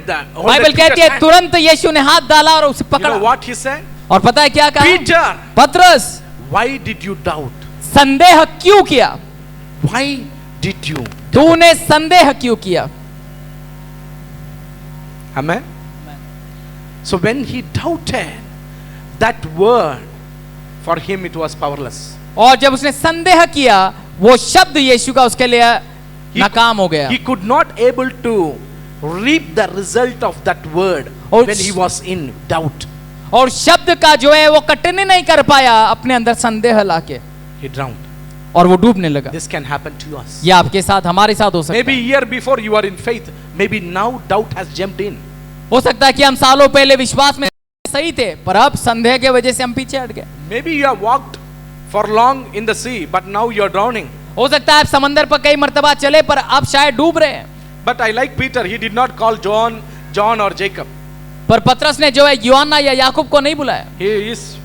that. Bible कहती है तुरंत यीशु ने हाथ डाला और उसे You know पकड़ा। what he said? और पता है क्या कहा? Peter, पतरस, why did you doubt? संदेह क्यों किया? Why did you? तूने संदेह क्यों किया? Amen. So when he doubted, that word, for him it was powerless. और जब उसने संदेह किया, वो शब्द यीशु का उसके लिए नाकाम हो गया। He could not able to reap the result of that word और when he was in doubt. और शब्द का जो है वो कटने नहीं कर पाया अपने अंदर संदेह लाके, He drowned. और वो डूबने लगा। This can happen to us. ये आपके साथ, हमारे साथ हो सकता Maybe है। year before you are in faith, maybe now doubt has jumped in. हो सकता है कि हम सालों पहले विश्वास में सही थे, पर अब संदेह के वजह से हम पीछे हट गए। Maybe you have walked for long in the sea, but now you are drowning. हो सकता है आप समंदर पर कई मर्तबा चले, पर अब शायद डूब रहे हैं। But I like Peter. He did not call John or Jacob. पर पतरस ने जो है यूहन्ना या याकूब को नहीं बुलाया। His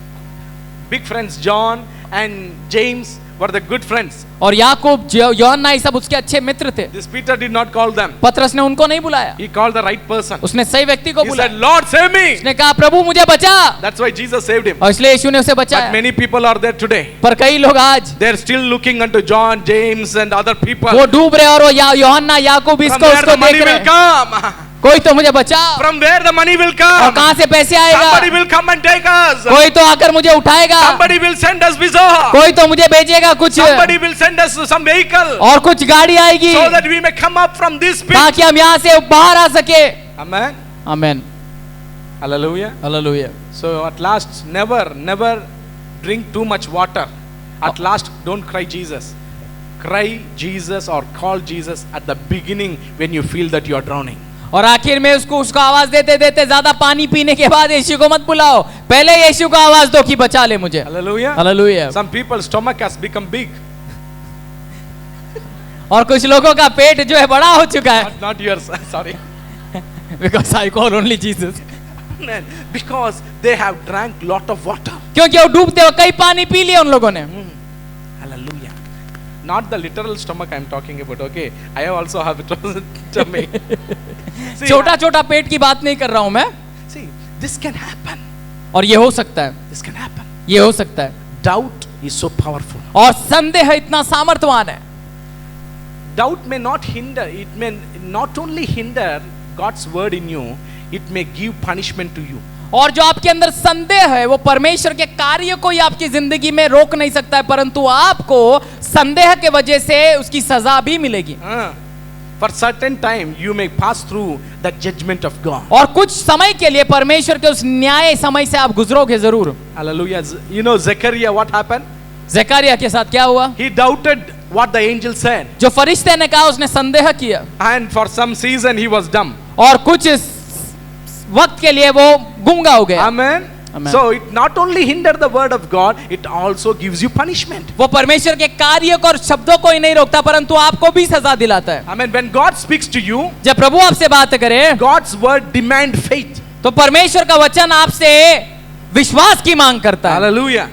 big friends John and James were the good friends. और याकूब, यूहन्ना, ये सब उसके अच्छे मित्र थे। This Peter did not call them. पतरस ने उनको नहीं बुलाया। He called the right person. उसने सही व्यक्ति को He बुलाया। said, Lord, save me. उसने कहा, प्रभु मुझे बचा। That's why Jesus saved him. और इसलिए यीशु ने उसे But बचाया। many people are there today. पर कई लोग आज They're still looking unto John, James, and other people. वो डूब रहे और वो यूहन्ना, याकूब, From इसको where उसको the money देख will रहे। come. कोई तो मुझे बचा। From where the money will और come. कहां से पैसे आएगा? Somebody will come and take us. कोई तो आकर मुझे उठाएगा। Somebody will send us visa. कोई तो मुझे भेजेगा कुछ, Somebody will send us some vehicle. और कुछ गाड़ी आएगी, So that we may come up from this pit. ताकि हम यहाँ से बाहर आ सके। Amen. आमीन। Hallelujah. Hallelujah. So at last, never drink too much water. At last, don't cry Jesus. Cry Jesus or call Jesus at the beginning when you feel that you are drowning. और आखिर में उसको आवाज देते देते ज्यादा पानी पीने के बाद यीशु को मत बुलाओ, पहले यीशु को आवाज दो कि बचा ले मुझे। Hallelujah. Hallelujah. Some people's stomach has become big. और कुछ लोगों का पेट जो है बड़ा हो चुका है। Not yours. Sorry. Because I call only Jesus. Because they have drank lot of water. क्योंकि वो डूबते हो कई पानी पी लिया उन लोगों ने। Hallelujah. Not the literal stomach I am talking about. Okay, I also have a tummy. See, छोटा छोटा पेट की बात नहीं कर रहा हूं मैं। see, this can happen. और ये हो सकता है, This can happen. ये हो सकता है। Doubt is so powerful. और संदेह इतना सामर्थ्यवान है। Doubt may not hinder. It may not only hinder God's word in you. It may give punishment to you. और जो आपके अंदर संदेह है वो परमेश्वर के कार्य को ही आपकी जिंदगी में रोक नहीं सकता है, परंतु आपको संदेह के वजह से उसकी सजा भी मिलेगी। For certain time you may pass through the judgment of God. और कुछ समय के लिए परमेश्वर के उस न्याय समय से आप गुजरोगे जरूर। Hallelujah. You know Zechariah, what happened? Zakaria के साथ क्या हुआ? He doubted what the angel said. जो फरिश्ते ने कहा उसने संदेह किया, And for some season he was dumb. और कुछ वक्त के लिए वो गूंगा हो गया। Amen. Amen. So it not only hinder the word of God, it also gives you punishment. वो परमेश्वर के कार्य और शब्दों को ही नहीं रोकता परंतु आपको भी सजा दिलाता है। I mean, when God speaks to you, जब प्रभु आपसे बात करे God's word demand faith. तो परमेश्वर का वचन आपसे विश्वास की मांग करता है। Hallelujah.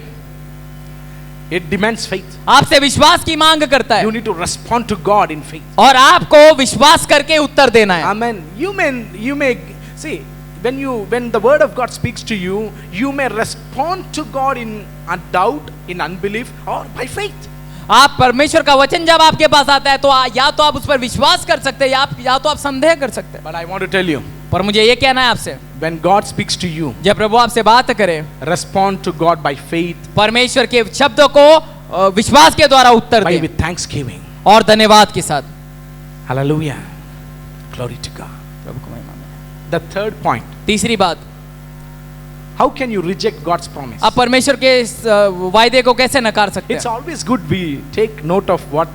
It demands faith. आपसे विश्वास की मांग करता है You need to respond to God in faith. और आपको विश्वास करके उत्तर देना है। Amen. You may see when the word of God speaks to you, you may respond to God in doubt, in unbelief, or by faith. आप परमेश्वर का वचन जब आपके पास आता है तो या तो आप उस पर विश्वास कर सकते हैं या तो आप संदेह कर सकते हैं। But I want to tell you, पर मुझे ये कहना है आपसे, when God speaks to you, जब प्रभु आपसे बात करे respond to God by faith, परमेश्वर के शब्दों को विश्वास के द्वारा उत्तर by दे with thanksgiving. और धन्यवाद के साथ। Hallelujah. Glory to God. प्रभु को महिमा मिले। The third point, तीसरी बात, how can you reject God's promise? आप परमेश्वर के इस वायदे को कैसे नकार सकते It's हैं? always good we take note of what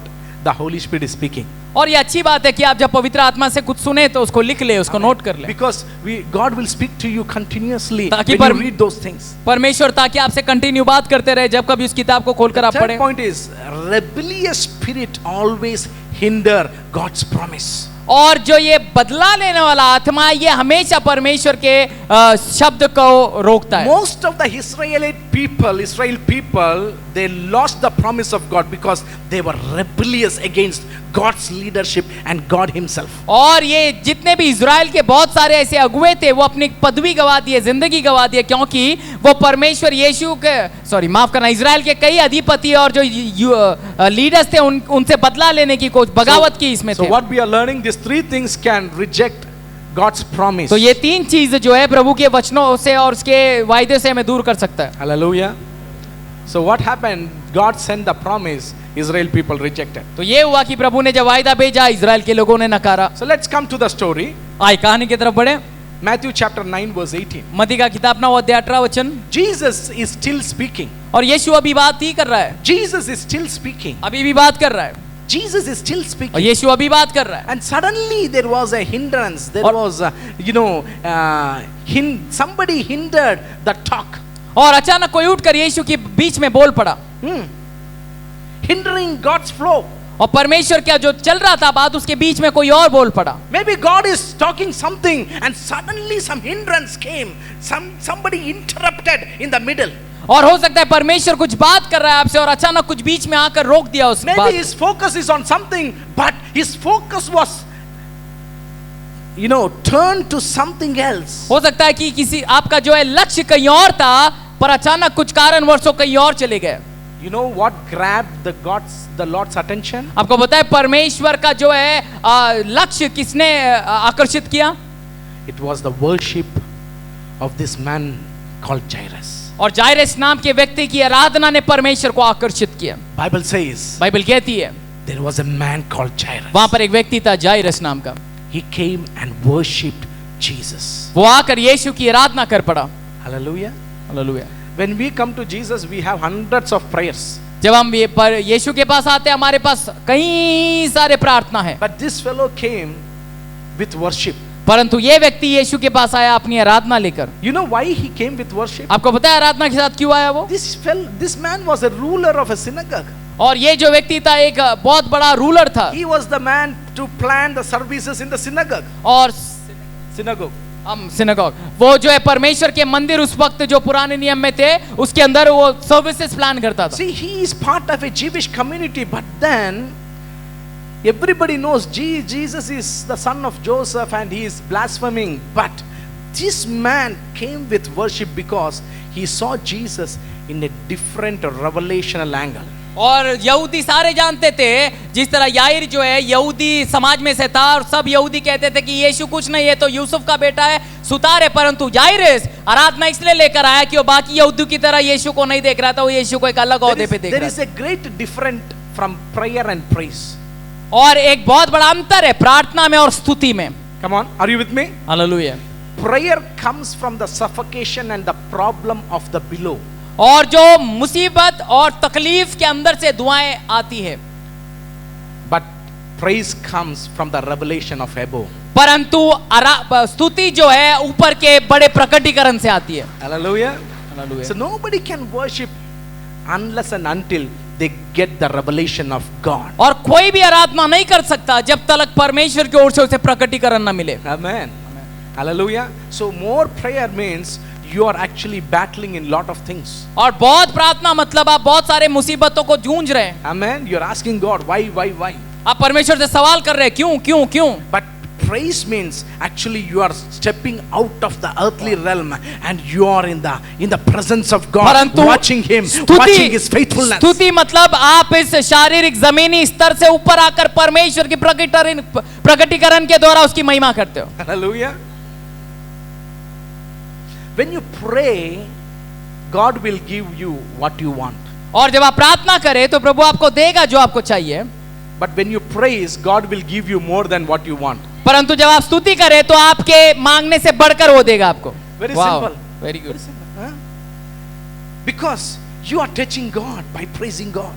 the Holy Spirit is speaking. और ये अच्छी बात है कि आप जब पवित्र आत्मा से कुछ सुने तो उसको लिख ले, उसको नोट कर ले। Because God will speak to you continuously ताकि when you read those things. परमेश्वर ताकि आपसे कंटिन्यू बात करते रहे जब कभी उस किताब को खोलकर आप Third पढ़े। point is rebellious spirit always hinder God's promise. और जो ये बदला लेने वाला आत्मा है, ये हमेशा परमेश्वर के शब्द को रोकता है। Most of the Israel people, they lost the promise of God because they were rebellious against God's leadership and God Himself. और ये जितने भी इज़राइल के बहुत सारे ऐसे अगुए थे वो अपनी पदवी गवा दिए, जिंदगी गवा दिए, क्योंकि वो परमेश्वर यीशु के माफ करना, इज़राइल के कई अधिपति और जो लीडर्स थे उनसे बदला लेने की कोशिश, बगावत की इसमें So थे। what we are learning, these three things can reject God's promise. तो ये तीन चीज जो है प्रभु के वचनों से और उसके वायदे से हमें दूर कर सकता है। Hallelujah. So what happened? God sent the promise, Israel people rejected. तो ये हुआ कि प्रभु ने जब वायदा भेजा, इज़राइल के लोगों ने नकारा। So let's come to the story. आइए कहानी की तरफ बढ़े। Matthew chapter 9 verse 18. मत्ती का किताब 9 अध्याय 18 वचन। Jesus is still speaking. और यीशु अभी बात ही कर रहा है, Jesus is still speaking. अभी भी बात कर रहा है, Jesus is still और speaking. यीशु अभी बात कर रहा है। And suddenly there was a hindrance. There was, somebody hindered the talk. और अचानक कोई उठकर यीशु के बीच में बोल पड़ा, Hindering God's flow. और परमेश्वर क्या जो चल रहा था बात, उसके बीच में कोई और बोल पड़ा। Maybe God is talking something and suddenly some hindrance came. Somebody interrupted in the middle. और हो सकता है परमेश्वर कुछ बात कर रहा है आपसे और अचानक कुछ बीच में आकर रोक दिया उस बात। Maybe his focus is on something, but his focus was, turned to something else. हो सकता है कि किसी आपका जो है लक्ष्य कहीं और था पर अचानक कुछ कारणवशों कहीं और चले गए। You know what grabbed the Lord's attention? आपको पता है परमेश्वर का जो है लक्ष्य किसने आकर्षित किया? It was the worship of this man called Jairus. और जायरस नाम के व्यक्ति की आराधना ने परमेश्वर को आकर्षित किया। Bible says बाइबल कहती है there was a man called Jairus. वहां पर एक व्यक्ति था जायरस नाम का, He came and worshipped Jesus. वो आकर यीशु की आराधना कर पड़ा। Hallelujah. Hallelujah. When we come to Jesus, we have hundreds of prayers. जब हम यीशु के पास आते हैं हमारे पास कई सारे प्रार्थना है, But this fellow came with worship. परंतु ये व्यक्ति यीशु के पास आया अपनी आराधना लेकर। You know why he came with worship? आपको पता है आराधना के साथ क्यों आया वो? This man was a ruler of a synagogue. और ये जो व्यक्ति था एक बहुत बड़ा रूलर था। He was the man to plan the services in the synagogue. और Synagogue. सिनेगॉग, वो जो है परमेश्वर के मंदिर उस वक्त जो पुराने नियम में थे उसके अंदर वो सर्विसेज प्लान करता था। See, he is part of a Jewish community, but then everybody knows Jesus is the son of Joseph and he is blaspheming. But this man came with worship because he saw Jesus in a different revelational angle. और यहूदी सारे जानते थे, जिस तरह याईर जो है यहूदी समाज में से था और सब यहूदी कहते थे कि यीशु कुछ नहीं है तो यूसुफ का बेटा है, सुतार है, परंतु याईरस आराधना इसलिए लेकर आया कि वो बाकी यहूदियों की तरह यीशु को नहीं देख रहा था, वो यीशु को एक अलग ओहदे पे देख रहा था। There is a great difference from prayer and praise. और एक बहुत बड़ा अंतर है प्रार्थना में और स्तुति में। Come on, are you with me? Hallelujah. Prayer comes from the suffocation and the problem of the below. और जो मुसीबत और तकलीफ के अंदर से दुआएं आती है, But praise comes from the revelation of above. परंतु स्तुति जो है ऊपर के बड़े प्रकटीकरण से आती है। Hallelujah. Hallelujah. So nobody can worship unless and until they get the revelation of God. और कोई भी आराधना नहीं कर सकता जब तक परमेश्वर की ओर से उसे प्रकटीकरण न मिले. Amen. Hallelujah. So more prayer means you are actually battling in lot of things. और बहुत प्रार्थना मतलब आप बहुत सारे मुसीबतों को जूझ रहे हैं. Amen. You are asking God why. आप परमेश्वर से सवाल कर रहे हैं क्यों. But praise means actually you are stepping out of the earthly realm and you are in the presence of God, परंतु watching Him, watching His faithfulness. स्तुति मतलब आप इस शारीरिक जमीनी स्तर से ऊपर आकर परमेश्वर की प्रकटीकरण के द्वारा उसकी महिमा करते हो. Hallelujah. When you pray, God will give you what you want. और जब आप प्रार्थना करें तो प्रभु आपको देगा जो आपको चाहिए. But when you praise, God will give you more than what you want. परंतु जब आप स्तुति करें तो आपके मांगने से बढ़कर वो देगा आपको. Very simple. Very good. Huh? Because you are touching God by praising God.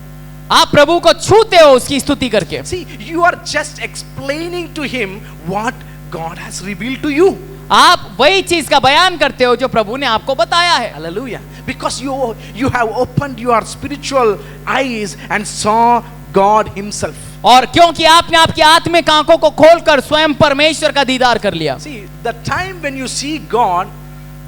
आप प्रभु को छूते हो उसकी स्तुति करके. See, you are just explaining to Him what God has revealed to you. आप वही चीज का बयान करते हो जो प्रभु ने आपको बताया है. Hallelujah. Because you have opened your spiritual eyes and saw God Himself. और क्योंकि आपने आपकी आत्मिक आंखों को खोलकर स्वयं परमेश्वर का दीदार कर लिया. See, the time when you see God,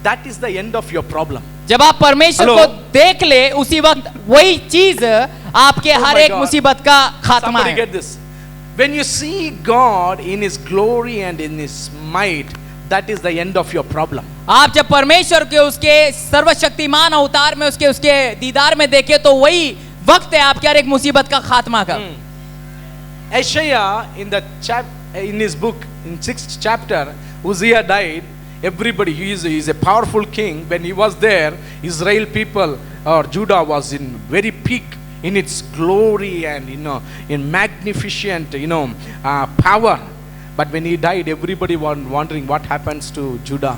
that is the end of your problem. जब आप परमेश्वर Hello? को देख ले उसी वक्त वही चीज आपके Oh हर my एक God. मुसीबत का खात्मा Somebody है. get this. When you see God in His glory and in His might, that is the end of your problem. आप जब परमेश्वर के उसके सर्वशक्तिमान अवतार में उसके दीदार में देखे तो वही वक्त है आपके हर एक मुसीबत का खात्मा का. Isaiah in his book in 6th chapter, Uzziah died. Everybody, he is a powerful king. When he was there, Israel people or Judah was in very peak in its glory and in magnificent power. But when he died, everybody was wondering what happens to Judah.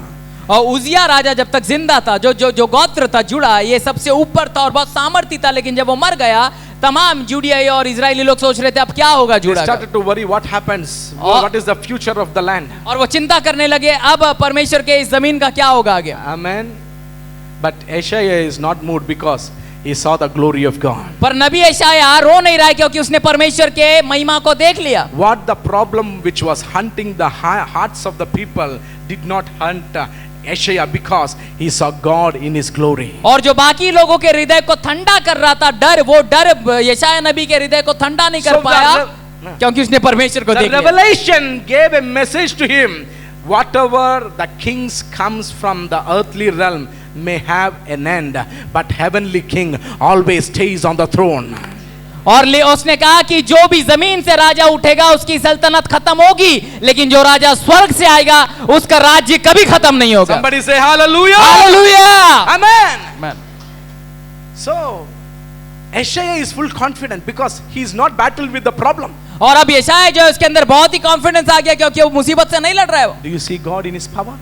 और उजिया राजा जब तक जिंदा था जो गोत्र था जुड़ा ये सबसे ऊपर था और बहुत सामर्थ्य था, लेकिन जब वो मर गया तमाम जुड़िया और इजरायली लोग सोच रहे थे अब क्या होगा They जुड़ा का. started to worry what happens, और- what is the future of the land. और वो चिंता करने लगे अब परमेश्वर के इस जमीन का क्या होगा आगे. Amen. But Isaiah is not moved because he saw the glory of God. पर नबी यशायाह रो नहीं रहा है क्योंकि उसने परमेश्वर के महिमा को देख लिया. What the problem which was hunting the hearts of the people did not hunt Isaiah because he saw God in His glory. और जो बाकी लोगों के हृदय को ठंडा कर रहा था डर, वो डर यशायाह नबी के हृदय को ठंडा नहीं कर So the पाया re- क्योंकि उसने परमेश्वर को The देख लिया. revelation gave a message to him. Whatever the kings comes from the earthly realm may have an end, but heavenly king always stays on the throne. और उसने कहा कि जो भी जमीन से राजा उठेगा उसकी सल्तनत खत्म होगी, लेकिन जो राजा स्वर्ग से आएगा उसका राज्य कभी खत्म नहीं होगा. Somebody say hallelujah. Hallelujah. Amen. So Isaiah is full confident because he is not battled with the problem. और अब यशायाह जो है उसके अंदर बहुत ही कॉन्फिडेंस आ गया क्योंकि वो मुसीबत से नहीं लड़ रहा है वो. Do you see God in His power?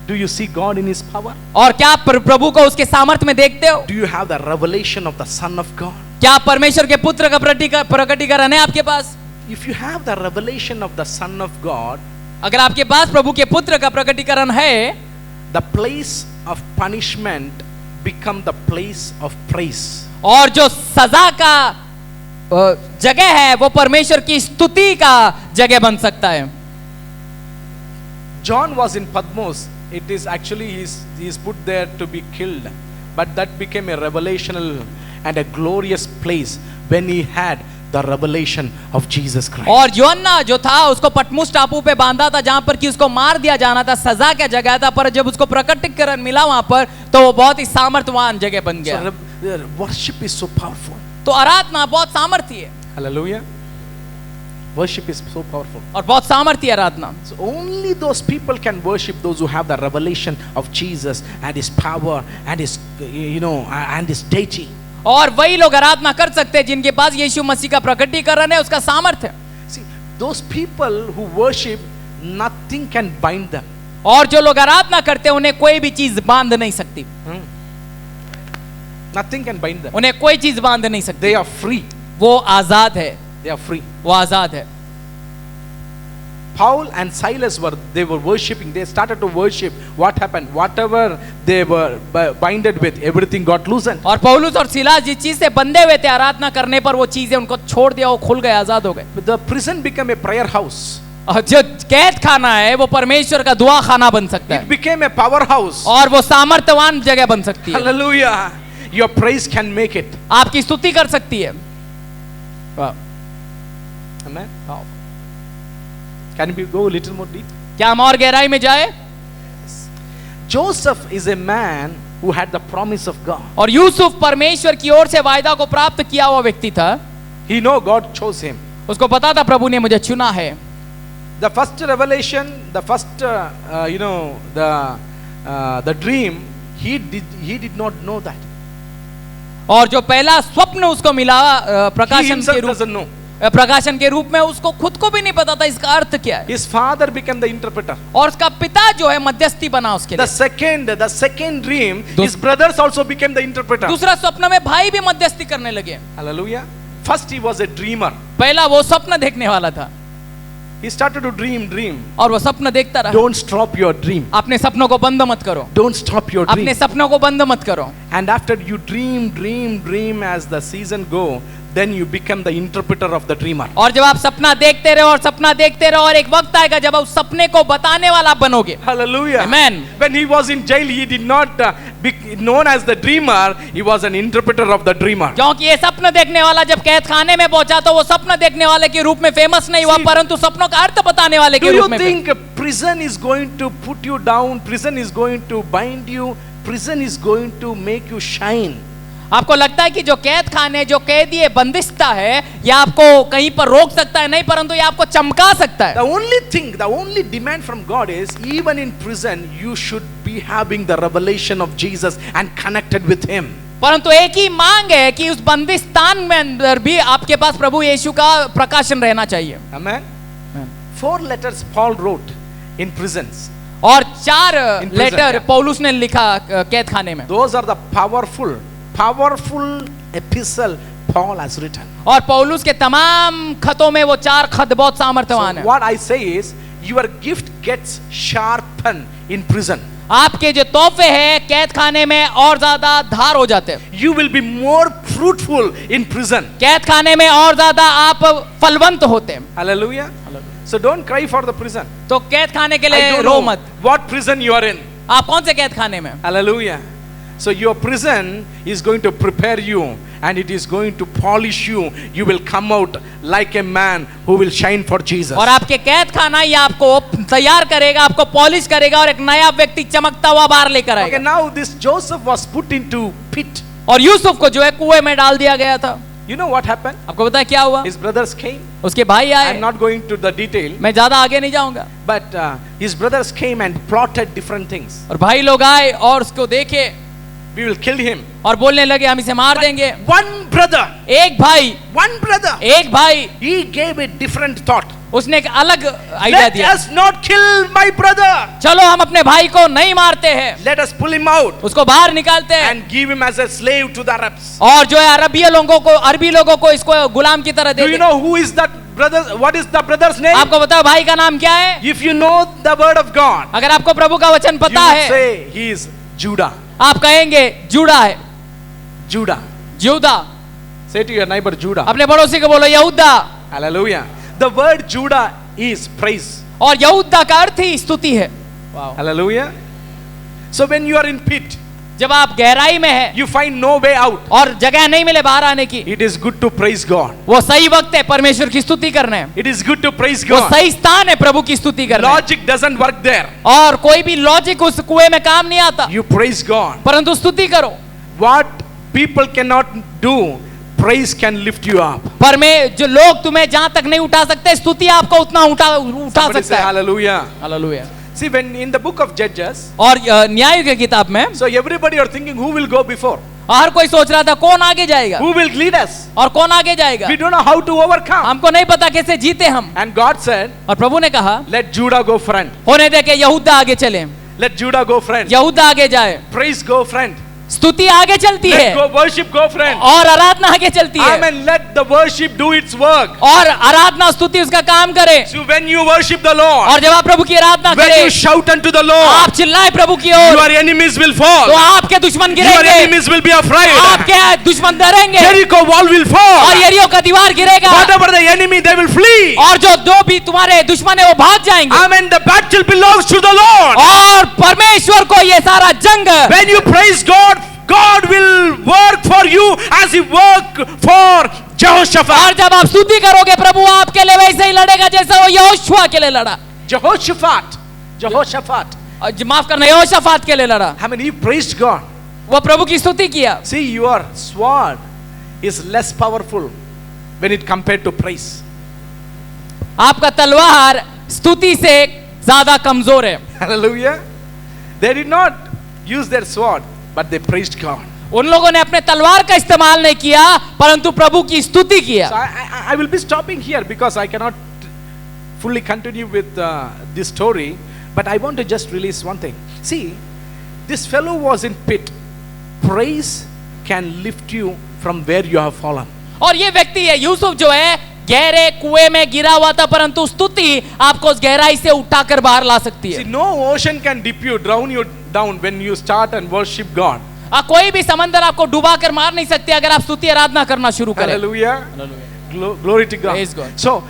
Do you see God in His power? और क्या आप प्रभु को उसके सामर्थ्य में देखते हो? Do you have the revelation of the Son of God? क्या परमेश्वर के पुत्र का प्रकटीकरण है आपके पास? If you have the revelation of the Son of God, अगर आपके पास प्रभु के पुत्र का प्रकटीकरण है, the place of punishment become the place of praise. और जो सजा का जगह है वो परमेश्वर की स्तुति का जगह बन सकता है. John was in Patmos. It is actually he is put there to be killed, but that became a revelational and a glorious place when he had the revelation of Jesus Christ. और योन्ना जो था उसको पटमुस टापू पे बांधा था जहां पर कि उसको मार दिया जाना था, सजा क्या जगह था, पर जब उसको प्रकटीकरण मिला वहां पर तो वो बहुत ही सामर्थ्यवान जगह बन गया. So, worship is so powerful. तो आराधना बहुत सामर्थ्य है. Hallelujah. Worship is so powerful. और बहुत सामर्थ्य है आराधना. So only those people can worship those who have the revelation of Jesus and His power and His and His deity. और वही लोग आराधना कर सकते हैं जिनके पास यीशु मसीह का प्रकटीकरण है, उसका सामर्थ्य. See, those people who worship, nothing can bind them. और जो लोग आराधना करते हैं उन्हें कोई भी चीज बांध नहीं सकती. Nothing can bind them. उन्हें कोई चीज बांध नहीं सकती. They are free. वो आजाद है. They are free. वो आजाद है. Paul and Silas they were worshipping. They started to worship. What happened? Whatever they were binded with, everything got loosened. और पौलुस और सिलास जिस चीज से बंधे हुए थे आराधना करने पर वो चीजें उनको छोड़ दिया, वो खुल गए, आजाद हो गए। But the prison became a prayer house. और जो कैद खाना है वो परमेश्वर का दुआ खाना बन सकता It है became a powerhouse. और वो सामर्थ्यवान जगह बन सकती है। Hallelujah. Your praise can make it. आपकी स्तुति कर सकती है। Amen. Can we go a little more deep? क्या हम और गहराई में जाए? Joseph is a man who had the promise of God. और यूसुफ परमेश्वर की ओर से वायदा को प्राप्त किया हुआ व्यक्ति था। He know God chose him. उसको पता था प्रभु ने मुझे चुना है। The first revelation, the first the dream, he did not know that. और जो पहला स्वप्न उसको मिला प्रकाशन के रूप में उसको खुद को भी नहीं पता था इसका अर्थ क्या है। His father became the interpreter. और उसका पिता जो है मध्यस्थी बना उसके लिए। The second dream, his brothers also became the interpreter. दूसरा स्वप्न में भाई भी मध्यस्थी करने लगे। Hallelujah. First he was a dreamer. पहला वो स्वप्न देखने वाला था। He started to dream. और वो सपना देखता रहा। Don't stop your dream. अपने सपनों को बंद मत करो। Don't stop your dream. अपने सपनों को बंद मत करो। And after you dream as the season go, then you become the interpreter of the dreamer. और जब आप सपना देखते रहो और एक वक्त आएगा जब आप सपने को बताने वाला बनोगे। Hallelujah. Amen. When he was in jail, he did not be known as the dreamer. He was an interpreter of the dreamer. क्योंकि ये सपना देखने वाला जब कैद खाने में पहुंचा तो वो सपना देखने वाले के रूप में फेमस नहीं हुआ, परंतु सपनों का अर्थ बताने वाले के रूप में। Do you think prison is going to put you down? Prison is going to bind you? Prison is going to make you shine? आपको लगता है कि जो कैद खाने, जो कैदी है, बंदिशता है, या आपको कहीं पर रोक सकता है? नहीं, परंतु ये आपको चमका सकता है। The only demand from God is, even in prison, you should be having the revelation of Jesus and connected with Him. परंतु एक ही मांग है कि उस बंदिस्तान में अंदर भी आपके पास प्रभु यीशु का प्रकाशन रहना चाहिए। Amen. 4 letters Paul wrote in prisons. और 4 लेटर पौलुस ने लिखा कैद खाने में। Those are the powerful epistle Paul has written. और पौलुस के तमाम खतों में वो 4 खत बहुत सामर्थ्यवान है। What I say is, your gift gets sharpened in prison. आपके जो तोहफे हैं कैद खाने में और ज्यादा धार हो जाते हैं। You will be more fruitful in prison. कैद खाने में और ज्यादा आप फलवंत होते हैं। Hallelujah. So don't cry for the prison. तो कैद खाने के I लिए don't रो know मत। what prison you are in. आप कौन से कैद खाने में? Hallelujah. So your prison is going to prepare you and it is going to polish you. You will come out like a man who will shine for Jesus. और आपके कैद खाना ही आपको तैयार करेगा, आपको पॉलिश करेगा और एक नया व्यक्ति चमकता हुआ बाहर लेकर आएगा। Okay, now this Joseph was put into pit. और यूसुफ को जो है कुएं में डाल दिया गया था। You know what happened? आपको पता है क्या हुआ? His brothers came. उसके भाई आए। I'm not going to the detail. मैं ज्यादा आगे नहीं जाऊंगा। But his brothers came and plotted different things. और भाई लोग आए और उसको देखे। We will kill him. और बोलने लगे हम इसे मार देंगे। One brother. एक भाई he gave a different thought. उसने एक अलग आइडिया दिया। Let us not kill my brother. चलो हम अपने भाई को नहीं मारते हैं। Let us pull him out. उसको बाहर निकालते हैं। And give him as a slave to the Arabs. और जो है अरबी लोगों को इसको गुलाम की तरह दे। Do you know who is that brother? What is the brother's name? आपको पता है भाई का नाम क्या है? If you know the word of God, अगर आपको प्रभु का वचन पता you है, say he is Judah. आप कहेंगे जूड़ा है। Judah. Say to your neighbor, Judah. अपने पड़ोसी को बोलो यहूदा। Hallelujah. The word Judah is praise. और यहूदा का अर्थ ही स्तुति है। Hallelujah. So when you are in pit, जब आप गहराई में हैं, you find no way out. और जगह नहीं मिले बाहर आने की, It is good to praise God. वो सही वक्त है परमेश्वर की स्तुति करने। It is good to praise वो God. सही स्थान है प्रभु की स्तुति करने। Logic doesn't work there. और कोई भी लॉजिक उस कुएं में काम नहीं आता। You praise God. परंतु स्तुति करो। What people cannot do, praise can lift you up. पर में जो लोग तुम्हें जहां तक नहीं उठा सकते, स्तुति आपको उतना उठा Somebody say सकता है। hallelujah. Hallelujah. See, when in the book of Judges, और न्याय की किताब में so everybody are thinking who will go before, हर कोई सोच रहा था कौन आगे जाएगा who will lead us. और कौन आगे जाएगा। We don't know how to overcome. हमको नहीं पता कैसे जीते हम। And God said, और प्रभु ने कहा let Judah go front. होने दे के यहूदा आगे चले, Let Judah go front. यहूदा आगे जाए, Praise go front. स्तुति आगे चलती Let है go worship go, friend. और आराधना आगे चलती है Amen. Let the worship do its work. और आराधना स्तुति उसका काम करे। So when you worship the Lord, और जब आप प्रभु की आराधना when करें, you shout unto the Lord, आप चिल्लाए प्रभु की ओर, your enemies will fall. तो आपके दुश्मन Your गिरेंगे, enemies will be afraid. आपके दुश्मन डरेंगे Jericho wall will fall. और यरीहो का दीवार गिरेगा Whatever the enemy, they will flee. और जो दो भी तुम्हारे दुश्मन है वो भाग जाएंगे। Amen. The battle belongs to the Lord. और परमेश्वर को ये सारा जंग, When you praise God, God will work for you as He worked for Jehoshaphat. और जब आप स्तुति करोगे प्रभु आपके लिए वैसे ही लड़ेगा जैसा वो यहोशुआ के लिए लड़ा। Jehoshaphat. माफ करना, यहोशाफात के लिए लड़ा। I mean, he praised God. वो प्रभु की स्तुति किया। See, your sword is less powerful when it compared to praise. आपका तलवार स्तुति से ज्यादा कमजोर है। Hallelujah. They did not use their sword, but they praised God. उन लोगों ने अपने तलवार का इस्तेमाल नहीं किया परंतु प्रभु की स्तुति किया। So I will be stopping here because I cannot fully continue with this story, but I want to just release one thing. See, this fellow was in pit. Praise can lift you from where you have fallen. और ये व्यक्ति है यूसुफ जो है गहरे कुएं में गिरा हुआ था परंतु स्तुति आपको उस गहराई से उठाकर बाहर ला सकती See, है। no ocean can dip you, drown you down when you start and worship God. कोई भी समंदर आपको डुबा कर मार नहीं सकते अगर आप स्तुति आराधना करना शुरू करें। Hallelujah. Glory to God. Praise God. So,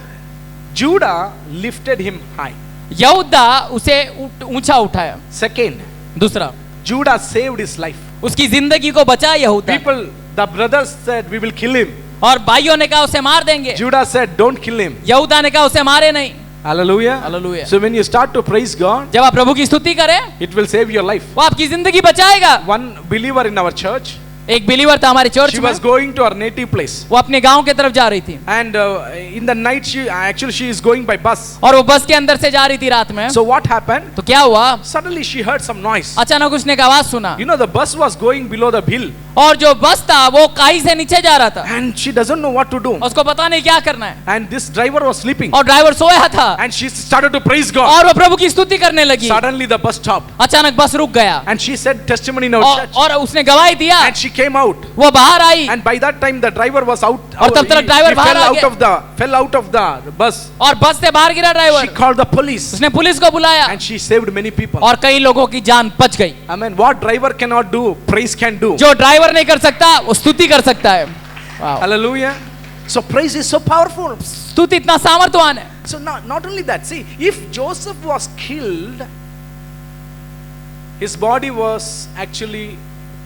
Judah lifted him high. यहूदा उसे ऊंचा उठाया। Second, दूसरा, Judah saved his life. उसकी जिंदगी को बचाया यहूदा। People, the brothers said, we will kill him. और भाइयों ने कहा उसे मार देंगे। Judah said, don't kill him. यहूदा ने कहा उसे मारे नहीं। Hallelujah. Hallelujah. So when you start to praise God, जब आप प्रभु की स्तुति करें it will save your life. वो आपकी जिंदगी बचाएगा। One believer in our church, एक बिलीवर था हमारे चर्च she में, was going to her native place. वो अपने गांव की तरफ जा रही थी And in the night, she is going by bus. और वो बस के अंदर से जा रही थी रात में। So what happened? तो क्या हुआ, Suddenly she heard some noise. अचानक उसने एक आवाज सुना You know, the bus was going below the hill. और जो बस था वो काई से नीचे जा रहा था। And she doesn't know what to do. उसको पता नहीं क्या करना है And this driver was sleeping. और ड्राइवर सोया था And she started to praise God. और वो प्रभु की स्तुति करने लगी। Suddenly the bus stopped. अचानक बस रुक गया And she said testimony in our church. और उसने गवाही दिया। And she came out. वो बाहर आई And by that time the driver was out. और तब तक ड्राइवर बाहर आ गया। fell out of the bus. और बस से बाहर गिरा She driver. called the police. उसने पुलिस को बुलाया And she saved many people. और कई लोगों की जान बच गई। I mean, what driver cannot do, praise can do. जो ड्राइवर नहीं कर सकता वो स्तुति कर सकता है। Wow. Hallelujah. So praise is so powerful. स्तुति इतना सामर्थ्यवान है। So not only that, see, if Joseph was killed, his body was actually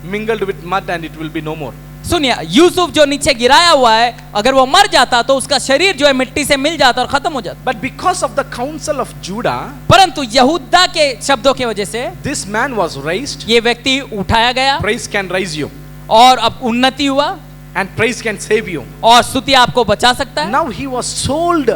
mingled with mud and it will be no more. सुनिए, यूसुफ जो नीचे गिराया हुआ है अगर वो मर जाता तो उसका शरीर जो है मिट्टी से मिल जाता और खत्म हो जाता। But because of the counsel of Judah, परंतु यहूदा के शब्दों की वजह से this man was raised. ये व्यक्ति उठाया गया Praise can raise you और अब उन्नति हुआ and praise can save you. और स्तुति आपको बचा सकता है। Now he was sold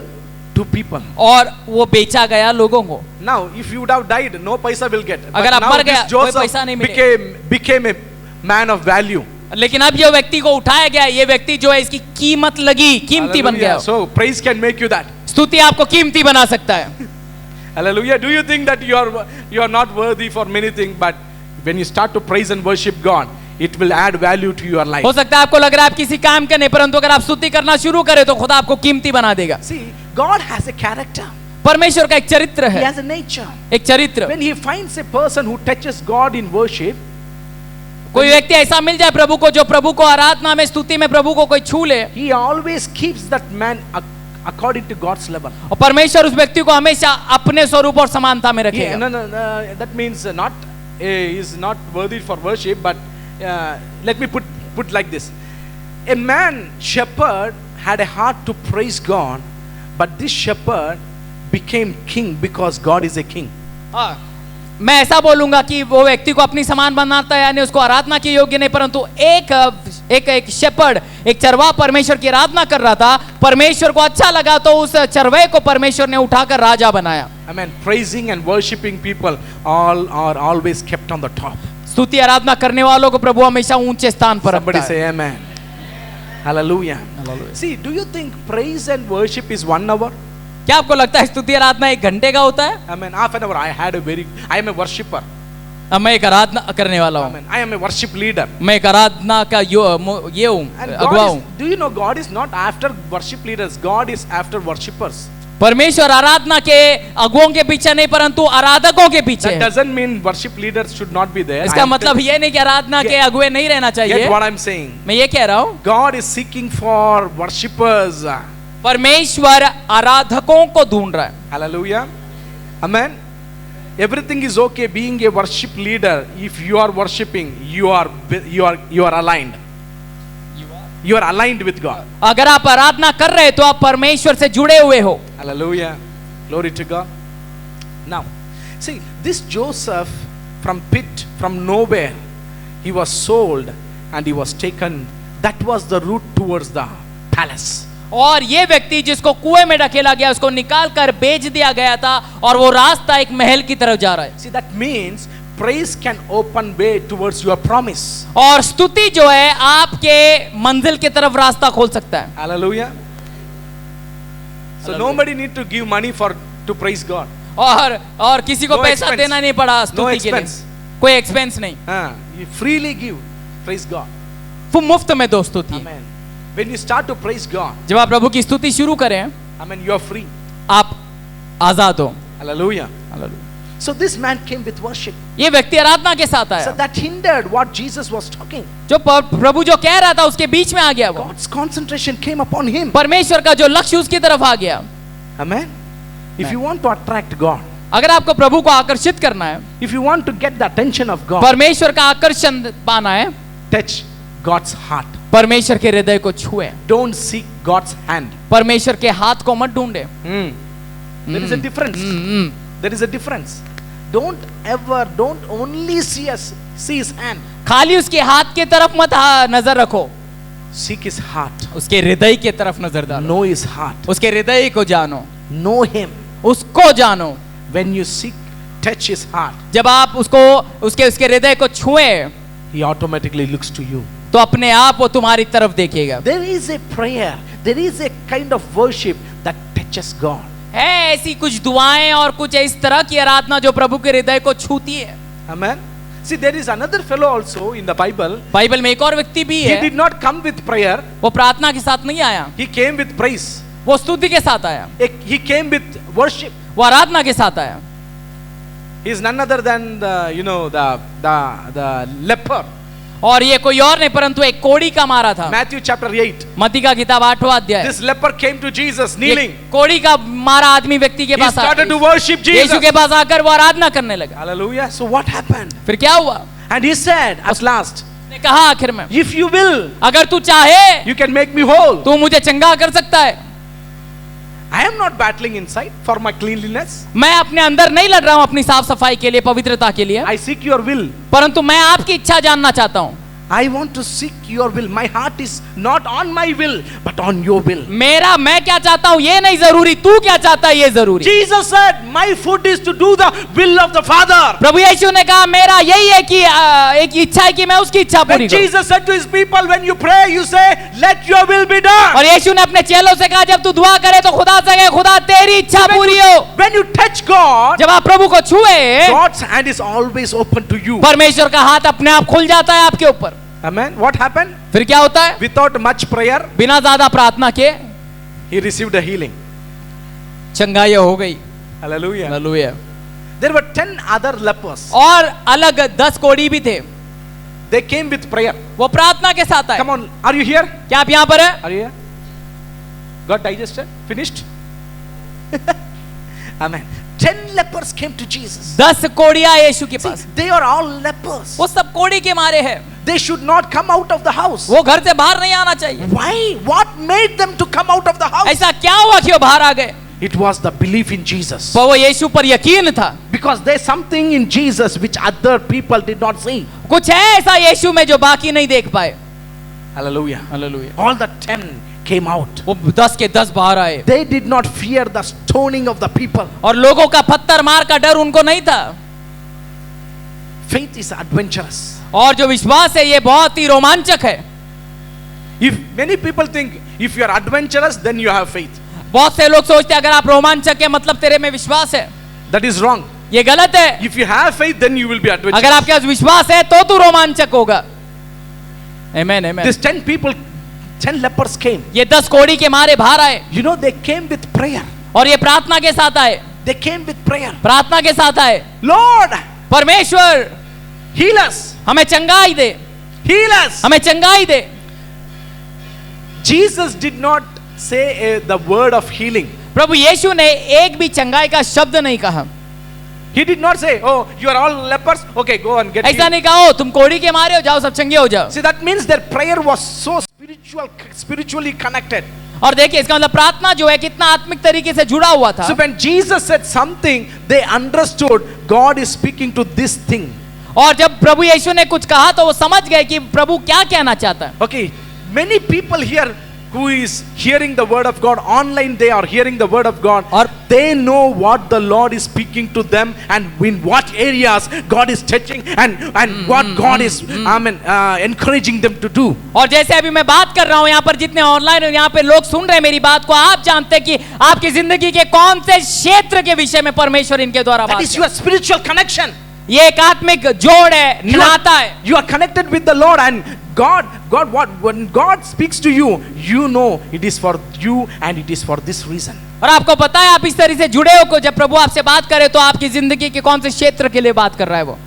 to people. और वो बेचा गया लोगों को। Now if you would have died, no paisa will get. अगर But आप now मर गया, this कोई पैसा नहीं Joseph became a man of value. लेकिन अब ये व्यक्ति को उठाया गया, ये व्यक्ति जो है इसकी कीमत लगी, कीमती बन गया। Hallelujah. So praise can make you that. स्तुति आपको कीमती बना सकता है। Hallelujah. Do you think that you are not worthy for many things, but when you start to praise and worship God, it will add value to your life. हो सकता है आपको लग रहा है आप किसी काम के नहीं, परंतु अगर आप स्तुति करना शुरू करें तो खुदा आपको कीमती बना देगा। See, God has a character. परमेश्वर का एक चरित्र He है, has a nature. एक चरित्र। When he finds a person who touches God in worship, कोई व्यक्ति ऐसा मिल जाए प्रभु को जो प्रभु को आराधना में स्तुति में प्रभु को कोई छू ले, he always keeps that man according to God's level. और परमेश्वर उस व्यक्ति को हमेशा अपने स्वरूप और समानता में रखेगा। No, that means not is not worthy for worship, but let me put like this: a man shepherd had a heart to praise God, but this shepherd became king because God is a king. मैं ऐसा बोलूंगा कि वो व्यक्ति को अपनी समान बनाता है, यानी उसको आराधना के योग्य नहीं, परंतु एक शेपर्ड, एक चरवाहा परमेश्वर की आराधना कर रहा था, परमेश्वर को अच्छा लगा तो उस चरवाहे को परमेश्वर ने उठाकर राजा बनाया। Amen. Praising and worshiping people all are always kept on the top. स्तुति आराधना करने वालों को प्रभु हमेशा ऊंचे स्थान पर Somebody रखता say है। amen. Hallelujah. Hallelujah. See, do you think praise and worship is 1 hour? क्या आपको लगता है स्तुति आराधना 1 घंटे का होता है? I mean, half an hour. I am a worshipper. अब मैं एक आराधना करने वाला हूँ, Amen. I am a worship leader. मैं एक आराधना का ये हूँ, And अगुआ God हूँ। is, do you know God is not after worship leaders, God is after worshippers. परमेश्वर आराधना के अगुओं के पीछे नहीं, परंतु आराधकों के पीछे That है। doesn't mean worship leaders should not be there. इसका मतलब ये नहीं कि आराधना के अगुए नहीं रहना Get चाहिए। what I'm saying. मैं ये कह रहा हूँ, God is seeking for worshippers. परमेश्वर आराधकों को ढूंढ रहा है। Hallelujah. Amen. Everything is okay being a worship leader. If you are worshiping, you are aligned. You are aligned with God. अगर आप आराधना कर रहे हैं तो आप परमेश्वर से जुड़े हुए हो। Hallelujah. Glory to God. Now, see, this Joseph from pit, from nowhere, he was sold and he was taken. That was the route towards the palace. और ये व्यक्ति जिसको कुएं में ढकेला गया, उसको निकाल कर बेच दिया गया था और वो रास्ता एक महल की तरफ जा रहा है। See, that means praise can open way towards your promise. और स्तुति जो है आपके मंजिल की तरफ रास्ता खोल सकता है। Hallelujah. So nobody need to give money to praise God. और किसी को No पैसा expense. देना नहीं पड़ा स्तुति के लिए, expense. कोई एक्सपेंस नहीं, You freely give. Praise God. वो मुफ्त में दो स्तुति। Amen. When you start to praise God, जब आप प्रभु की स्तुति शुरू करें, amen, you are free. आप आजाद हो। Hallelujah. Hallelujah. So this man came with worship. ये व्यक्ति आराधना के साथ So आया, that hindered what Jesus was talking. जो प्रभु जो कह रहा था उसके बीच में आ गया वो। God's concentration came upon him. परमेश्वर का जो लक्ष्य उसकी तरफ आ गया। Amen. If you want to attract God, अगर आपको प्रभु को आकर्षित करना है, if you want to get the attention of God, परमेश्वर का आकर्षण पाना है, touch God's heart. परमेश्वर के हृदय को छुए, Don't seek God's hand. परमेश्वर के हाथ को मत ढूंढे। There is a difference. There is a difference. Don't only see his hand. खाली उसके हाथ की तरफ मत नजर रखो, Seek his heart. उसके हृदय की तरफ नजर डालो, Know his heart. उसके हृदय को जानो, Know him. उसको जानो। When you touch his heart, जब आप उसको उसके हृदय को छुए, he automatically looks to you. तो अपने आप वो तुम्हारी तरफ देखेगा। There is a prayer. There is a kind of worship that touches God. है ऐसी कुछ दुआएं और कुछ इस तरह की आराधना जो प्रभु के हृदय को छूती है। Amen. See, there is another fellow also in the Bible. Bible में एक और व्यक्ति भी He है, did not come with prayer. वो प्रार्थना के साथ नहीं आया, He came with praise. वो स्तुति के साथ आया, He came with worship. वो आराधना के साथ आया। He is none other than the leper. और ये कोई और नहीं परंतु एक कोड़ी का मारा था। Matthew chapter 8. मत्ती का किताब 8वां अध्याय। This leper came to Jesus ये kneeling. कोड़ी का मारा आदमी व्यक्ति के He pass started to worship Jesus. यीशु के पास आकर वो आराधना करने लगा। Hallelujah. So what happened? फिर क्या हुआ? And he said at last, उसने कहा आखिर में, if you will, अगर तू चाहे you can make me whole. तू मुझे चंगा कर सकता है। I am not battling inside for my cleanliness. मैं अपने अंदर नहीं लड़ रहा हूं अपनी साफ सफाई के लिए, पवित्रता के लिए, I seek your will. परंतु मैं आपकी इच्छा जानना चाहता हूं। I want to seek your will. My heart is not on my will, but on your will. मैं क्या चाहता हूं ये नहीं जरूरी, तू क्या चाहता है ये जरूरी। Jesus said, my food is to do the will of the Father. प्रभु यीशु ने कहा मेरा यही है कि एक इच्छा है कि मैं उसकी इच्छा पूरी When करूं। Jesus said to his people, when you pray, you say, let your will be done. और यीशु ने अपने चेलों से कहा जब तू दुआ करे तो खुदा से कहे खुदा तेरी इच्छा पूरी हो। When you touch God, जब आप प्रभु को छुए, God's hand is always open to you. परमेश्वर का हाथ अपने आप खुल जाता है आपके ऊपर। Amen. What happened? फिर क्या होता है? Without much prayer, बिना ज्यादा प्रार्थना के he received a healing. चंगाई हो गई। Hallelujah. Hallelujah. There were 10 other lepers. और अलग 10 कोढ़ी भी थे, They came with prayer. वो प्रार्थना के साथ आए। Come on, are you here? क्या आप यहाँ पर है? Are you here? Got digested? Finished? Amen. 10 lepers came to Jesus. 10 कोढ़ियां यीशु के See, pass, they are all lepers. वो सब कोढ़ी के मारे हैं। They should not come out of the house. वो घर से बाहर नहीं आना चाहिए। Why? What made them to come out of the house? ऐसा क्या हुआ कि वो बाहर आ गए? It was the belief in Jesus. वो यीशु पर यकीन था। Because there's something in Jesus which other people did not see. कुछ है ऐसा यीशु में जो बाकी नहीं देख पाए। Hallelujah. Hallelujah. All the 10 came out. वो 10 के 10 बाहर आए They did not fear the stoning of the people. और लोगों का पत्थर मार का डर उनको नहीं था। Faith is adventurous. और जो विश्वास है ये बहुत ही रोमांचक है। If many people think if you are adventurous, then you have faith. बहुत से लोग सोचते हैं अगर आप रोमांचक है मतलब तेरे में विश्वास है। That is wrong. ये गलत है। If you have faith, then you will be adventurous. अगर आपके पास विश्वास है तो तू रोमांचक होगा। Amen, amen. These 10 people, 10 lepers came. ये 10 कोढ़ी के मारे बाहर आए You know, they came with prayer. और ये प्रार्थना के साथ आए। They came with prayer. प्रार्थना के साथ आए, Lord, परमेश्वर heal us. हमें चंगाई दे, Heal us. हमें चंगाई दे। Jesus did not say the word of healing. प्रभु यीशु ने एक भी चंगाई का शब्द नहीं कहा। He did not say, oh, you are all lepers. Okay, go and get ऐसा healed. नहीं कहा, "ओ, तुम कोढ़ी के मारे हो, जाओ सब चंगे हो जाओ।" See, that means their prayer was so spiritually connected. और देखिए इसका मतलब प्रार्थना जो है कितना आत्मिक तरीके से जुड़ा हुआ था। So when Jesus said something, they understood God is speaking to this thing. और जब प्रभु यीशु ने कुछ कहा तो वो समझ गए कि प्रभु क्या कहना चाहता है। Okay, many people here who is hearing the word of God online, they are hearing the word of God, और they know what the Lord is speaking to them and in what areas God is touching and what God is encouraging them to do. और जैसे अभी मैं बात कर रहा हूँ यहाँ पर जितने ऑनलाइन यहाँ पे लोग सुन रहे हैं मेरी बात को, आप जानते हैं कि आपकी जिंदगी के कौन से क्षेत्र के विषय में परमेश्वर इनके द्वारा That बात is कर रहा your spiritual connection. है। ये एक आत्मिक जोड़ है, नाता है। You are connected with the Lord and when God speaks to you, you know it is for you and it is for this reason. और आपको पता है आप इस तरह से जुड़े हो को जब प्रभु आपसे बात करे तो आपकी जिंदगी के कौन से क्षेत्र के लिए बात कर रहा है वो।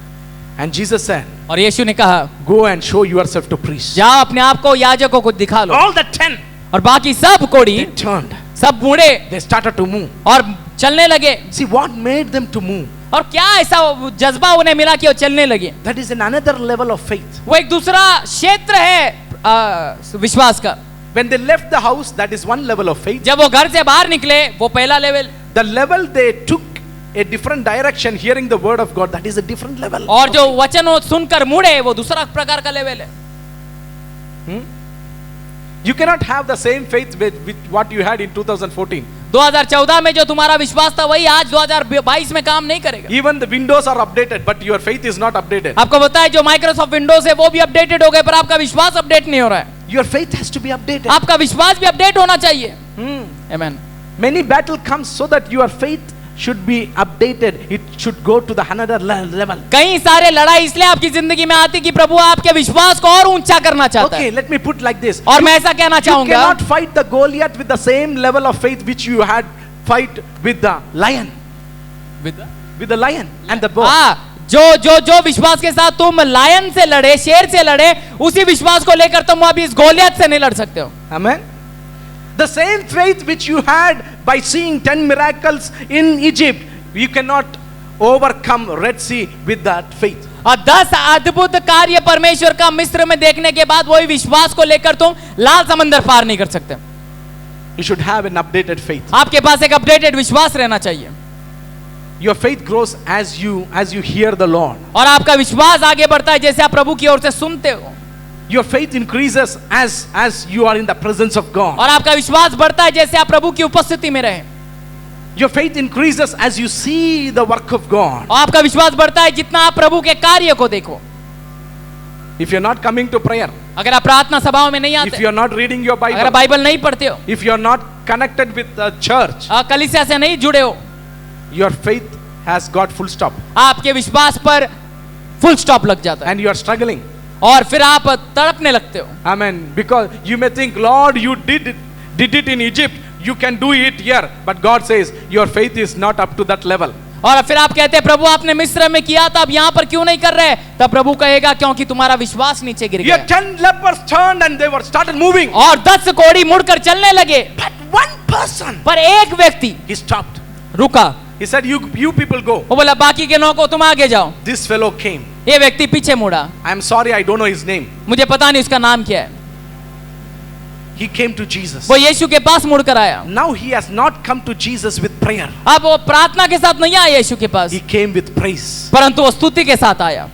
And Jesus said, और यीशु ने कहा, go and show yourself to priests. जाओ अपने आप को याजकों को दिखा लो। All the 10, और बाकी सब कोढ़ी, they turned. सब बूढ़े They started to move. और चलने लगे। See what made them to move? और क्या ऐसा जज्बा उन्हें मिला कि वो चलने लगे। That is in another level of faith. वो एक दूसरा क्षेत्र है विश्वास का। When they left the house, that is one level of faith. जब वो घर से बाहर निकले वो पहला level, The level they took a different direction, hearing the word of God, that is a different level. और जो वचन वो सुनकर मुड़े वो दूसरा प्रकार का लेवल है। You cannot have the same faith with what you had in 2014. 2014 में जो तुम्हारा विश्वास था वही आज 2022 में काम नहीं करेगा। Even the windows are updated, but your faith is not updated. आपको पता है जो माइक्रोसॉफ्ट विंडोज है वो भी अपडेटेड हो गए पर आपका विश्वास अपडेट नहीं हो रहा है। Your faith has to be updated. आपका विश्वास भी अपडेट होना चाहिए। Amen. Many battle comes so that your faith should be updated. It should go to the another level. कई सारे लड़ाई इसलिए आपकी जिंदगी में आती कि प्रभु आपके विश्वास को और ऊंचा करना चाहता Okay, है। let me put like this. और मैं ऐसा कहना You चाहूंगा, cannot fight the Goliath with the same level of faith which you had fight with the lion. With the lion and the bow. हाँ, जो विश्वास के साथ तुम लायन से लड़े, शेर से लड़े, उसी विश्वास को लेकर तुम अभी इस गोलियत से नहीं लड़ सकते हो। Amen. The same faith which you had by seeing 10 miracles in Egypt, you cannot overcome Red Sea with that faith. और 10 अद्भुत कार्य परमेश्वर का मिस्र में देखने के बाद वही विश्वास को लेकर तुम लाल समंदर पार नहीं कर सकते। You should have an updated faith. आपके पास एक अपडेटेड विश्वास रहना चाहिए। Your faith grows as you hear the Lord. और आपका विश्वास आगे बढ़ता है जैसे आप प्रभु की ओर से सुनते हो। Your faith increases as you are in the presence of God. और आपका विश्वास बढ़ता है जैसे आप प्रभु की उपस्थिति में रहें। Your faith increases as you see the work of God. और आपका विश्वास बढ़ता है जितना आप प्रभु के कार्य को देखो। If you're not coming to prayer, अगर आप प्रार्थना सभाओं में नहीं if आते, you're not reading your अगर Bible, बाइबल नहीं पढ़ते हो, if you're not connected with the church, कलीसिया से नहीं जुड़े हो, your faith has got full stop आपके विश्वास पर फुल स्टॉप लग जाता है and you are struggling. और फिर आप तड़पने लगते हो। Amen. Because you may think, Lord, you did it in Egypt, you can do it here. But God says, your faith is not up to that level. और फिर आप कहते हैं प्रभु आपने मिस्र में किया था, अब यहाँ पर क्यों नहीं कर रहे? तब प्रभु कहेगा क्योंकि तुम्हारा विश्वास नीचे गिर Your गया। 10 lepers turned and they were started moving. और 10 कोढ़ी मुड़कर चलने लगे, But one person, पर एक व्यक्ति he stopped. रुका। He said, you people go. वो बोला बाकी के लोगों को तुम आगे जाओ। This fellow came. ये व्यक्ति पीछे मुड़ा। I am sorry, I don't know his name. मुझे पता नहीं उसका नाम क्या है। He came to Jesus. वो यीशु के पास मुड़कर आया। Now he has not come to Jesus with prayer. अब वो प्रार्थना के साथ नहीं आया यीशु के पास, He came with praise. परंतु वो स्तुति के साथ आया।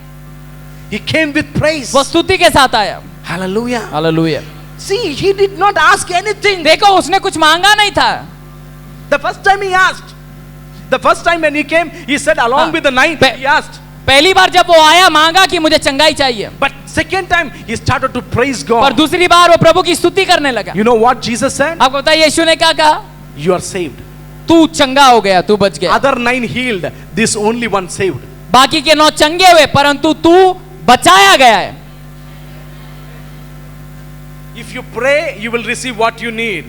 He came with praise. वो स्तुति के साथ आया। Hallelujah. Hallelujah. See, he did not ask anything. देखो उसने कुछ मांगा नहीं था। The first time he asked. The first time when he came, he said along with the 9th, he asked. पहली बार जब वो आया मांगा कि मुझे चंगाई चाहिए, But second time, he started to praise पर God. दूसरी बार वो प्रभु की स्तुति करने लगा। You know what Jesus said? आपको पता है यीशु ने क्या कहा? You are saved. तू चंगा हो गया, तू बच गया। Other 9 healed, this only one saved. बाकी के 9 चंगे हुए, परंतु तू बचाया गया है। If you pray, you will receive what you need.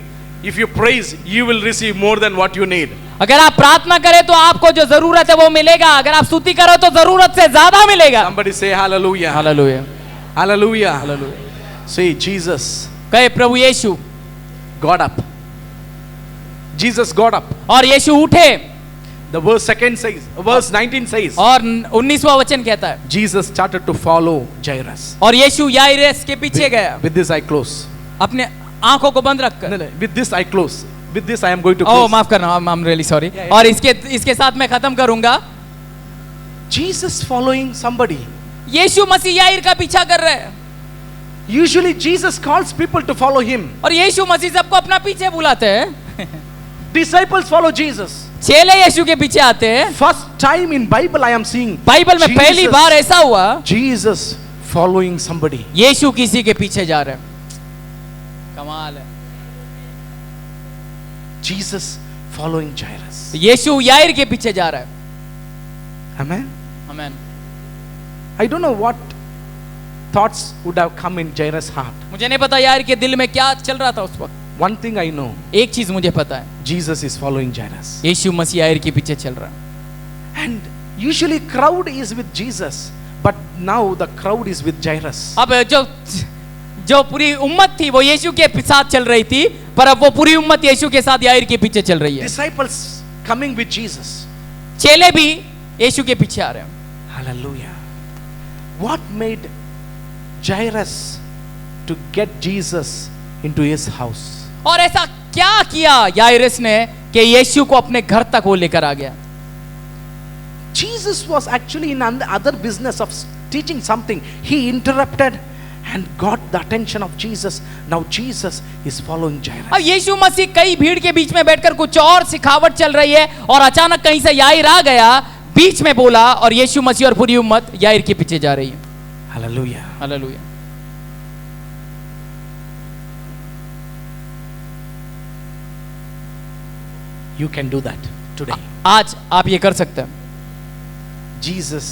If you praise, you will receive more than what you need. अगर आप प्रार्थना करें तो आपको जो जरूरत है वो मिलेगा, अगर आप स्तुति करो तो जरूरत से ज्यादा मिलेगा। Somebody say hallelujah. Hallelujah, Hallelujah. Hallelujah. Say Jesus कहे प्रभु यीशु got up. Jesus got up. और यीशु उठे। The verse 19 says, और 19वां वचन कहता है, Jesus started to follow Jairus. और यीशु याइरस के पीछे गया, With this I close. अपने आंखों को बंद रखकर। No, with this I close. With this I am going to oh close. माफ करना, I'm really sorry। Yeah, yeah. और इसके साथ मैं खत्म करूंगा। Jesus following somebody. यीशु मसीह याइर का पीछा कर रहे हैं, Usually Jesus calls people to follow him. और यीशु मसीह सबको अपना पीछे बुलाते हैं। Disciples follow Jesus. चेले यीशु के पीछे आते हैं। First time in Bible I am seeing Bible में पहली Jesus- बार ऐसा हुआ, Jesus following somebody. यीशु किसी के पीछे जा रहे हैं। कमाल है। Jesus following Jairus. यीशु याइर के पीछे जा रहा है। Amen. Amen. I don't know what thoughts would have come in Jairus' heart. मुझे नहीं पता यार के दिल में क्या चल रहा था उस वक्त। One thing I know, एक चीज मुझे पता है, Jesus is following Jairus. Yeshu Masih Yair के पीछे चल रहा है। And usually crowd is with Jesus, but now the crowd is with Jairus. अब जो पूरी उम्मत थी वो यीशु के साथ चल रही थी, पर अब वो पूरी उम्मत यीशु के साथ याइर के पीछे चल रही है। Disciples coming with Jesus. चेले भी यीशु के पीछे आ रहे हैं। Hallelujah. What made Jairus to get Jesus into his house? और ऐसा क्या किया याइरस ने कि यीशु को अपने घर तक वो लेकर आ गया? Jesus was actually in other business of teaching something. He interrupted and got the attention of Jesus. Now Jesus is following Jairus. अब यीशु मसीह कई भीड़ के बीच में बैठकर कुछ और सिखावट चल रही है, और अचानक कहीं से याइर आ गया, बीच में बोला, और यीशु मसीह और पूरी उम्मत याइर के पीछे जा रही है। Hallelujah. Hallelujah. You can do that today. आज आप ये कर सकते हैं। Jesus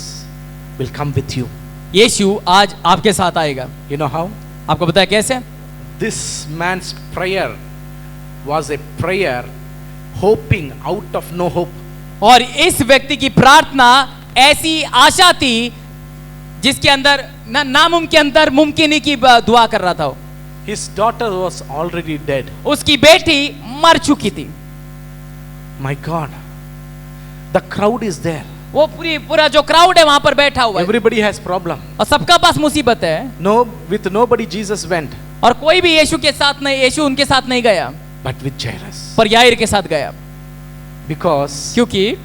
will come with you. यीशु आज आपके साथ आएगा। You know how? आपको पता है कैसे? This man's prayer was a prayer hoping out of no hope. और इस व्यक्ति की प्रार्थना ऐसी आशा थी जिसके अंदर नामुमकिन अंदर मुमकिन की दुआ कर रहा था वो। His daughter was already dead. उसकी बेटी मर चुकी थी। My God. The crowd is there. वो पूरा जो क्राउड है वहां पर बैठा हुआ है, Everybody has problem. और सबका पास मुसीबत है, No, with nobody Jesus went, और कोई भी यीशु के साथ नहीं, यीशु उनके साथ नहीं गया, but with Jairus. पर याइर के साथ गया। Because क्योंकि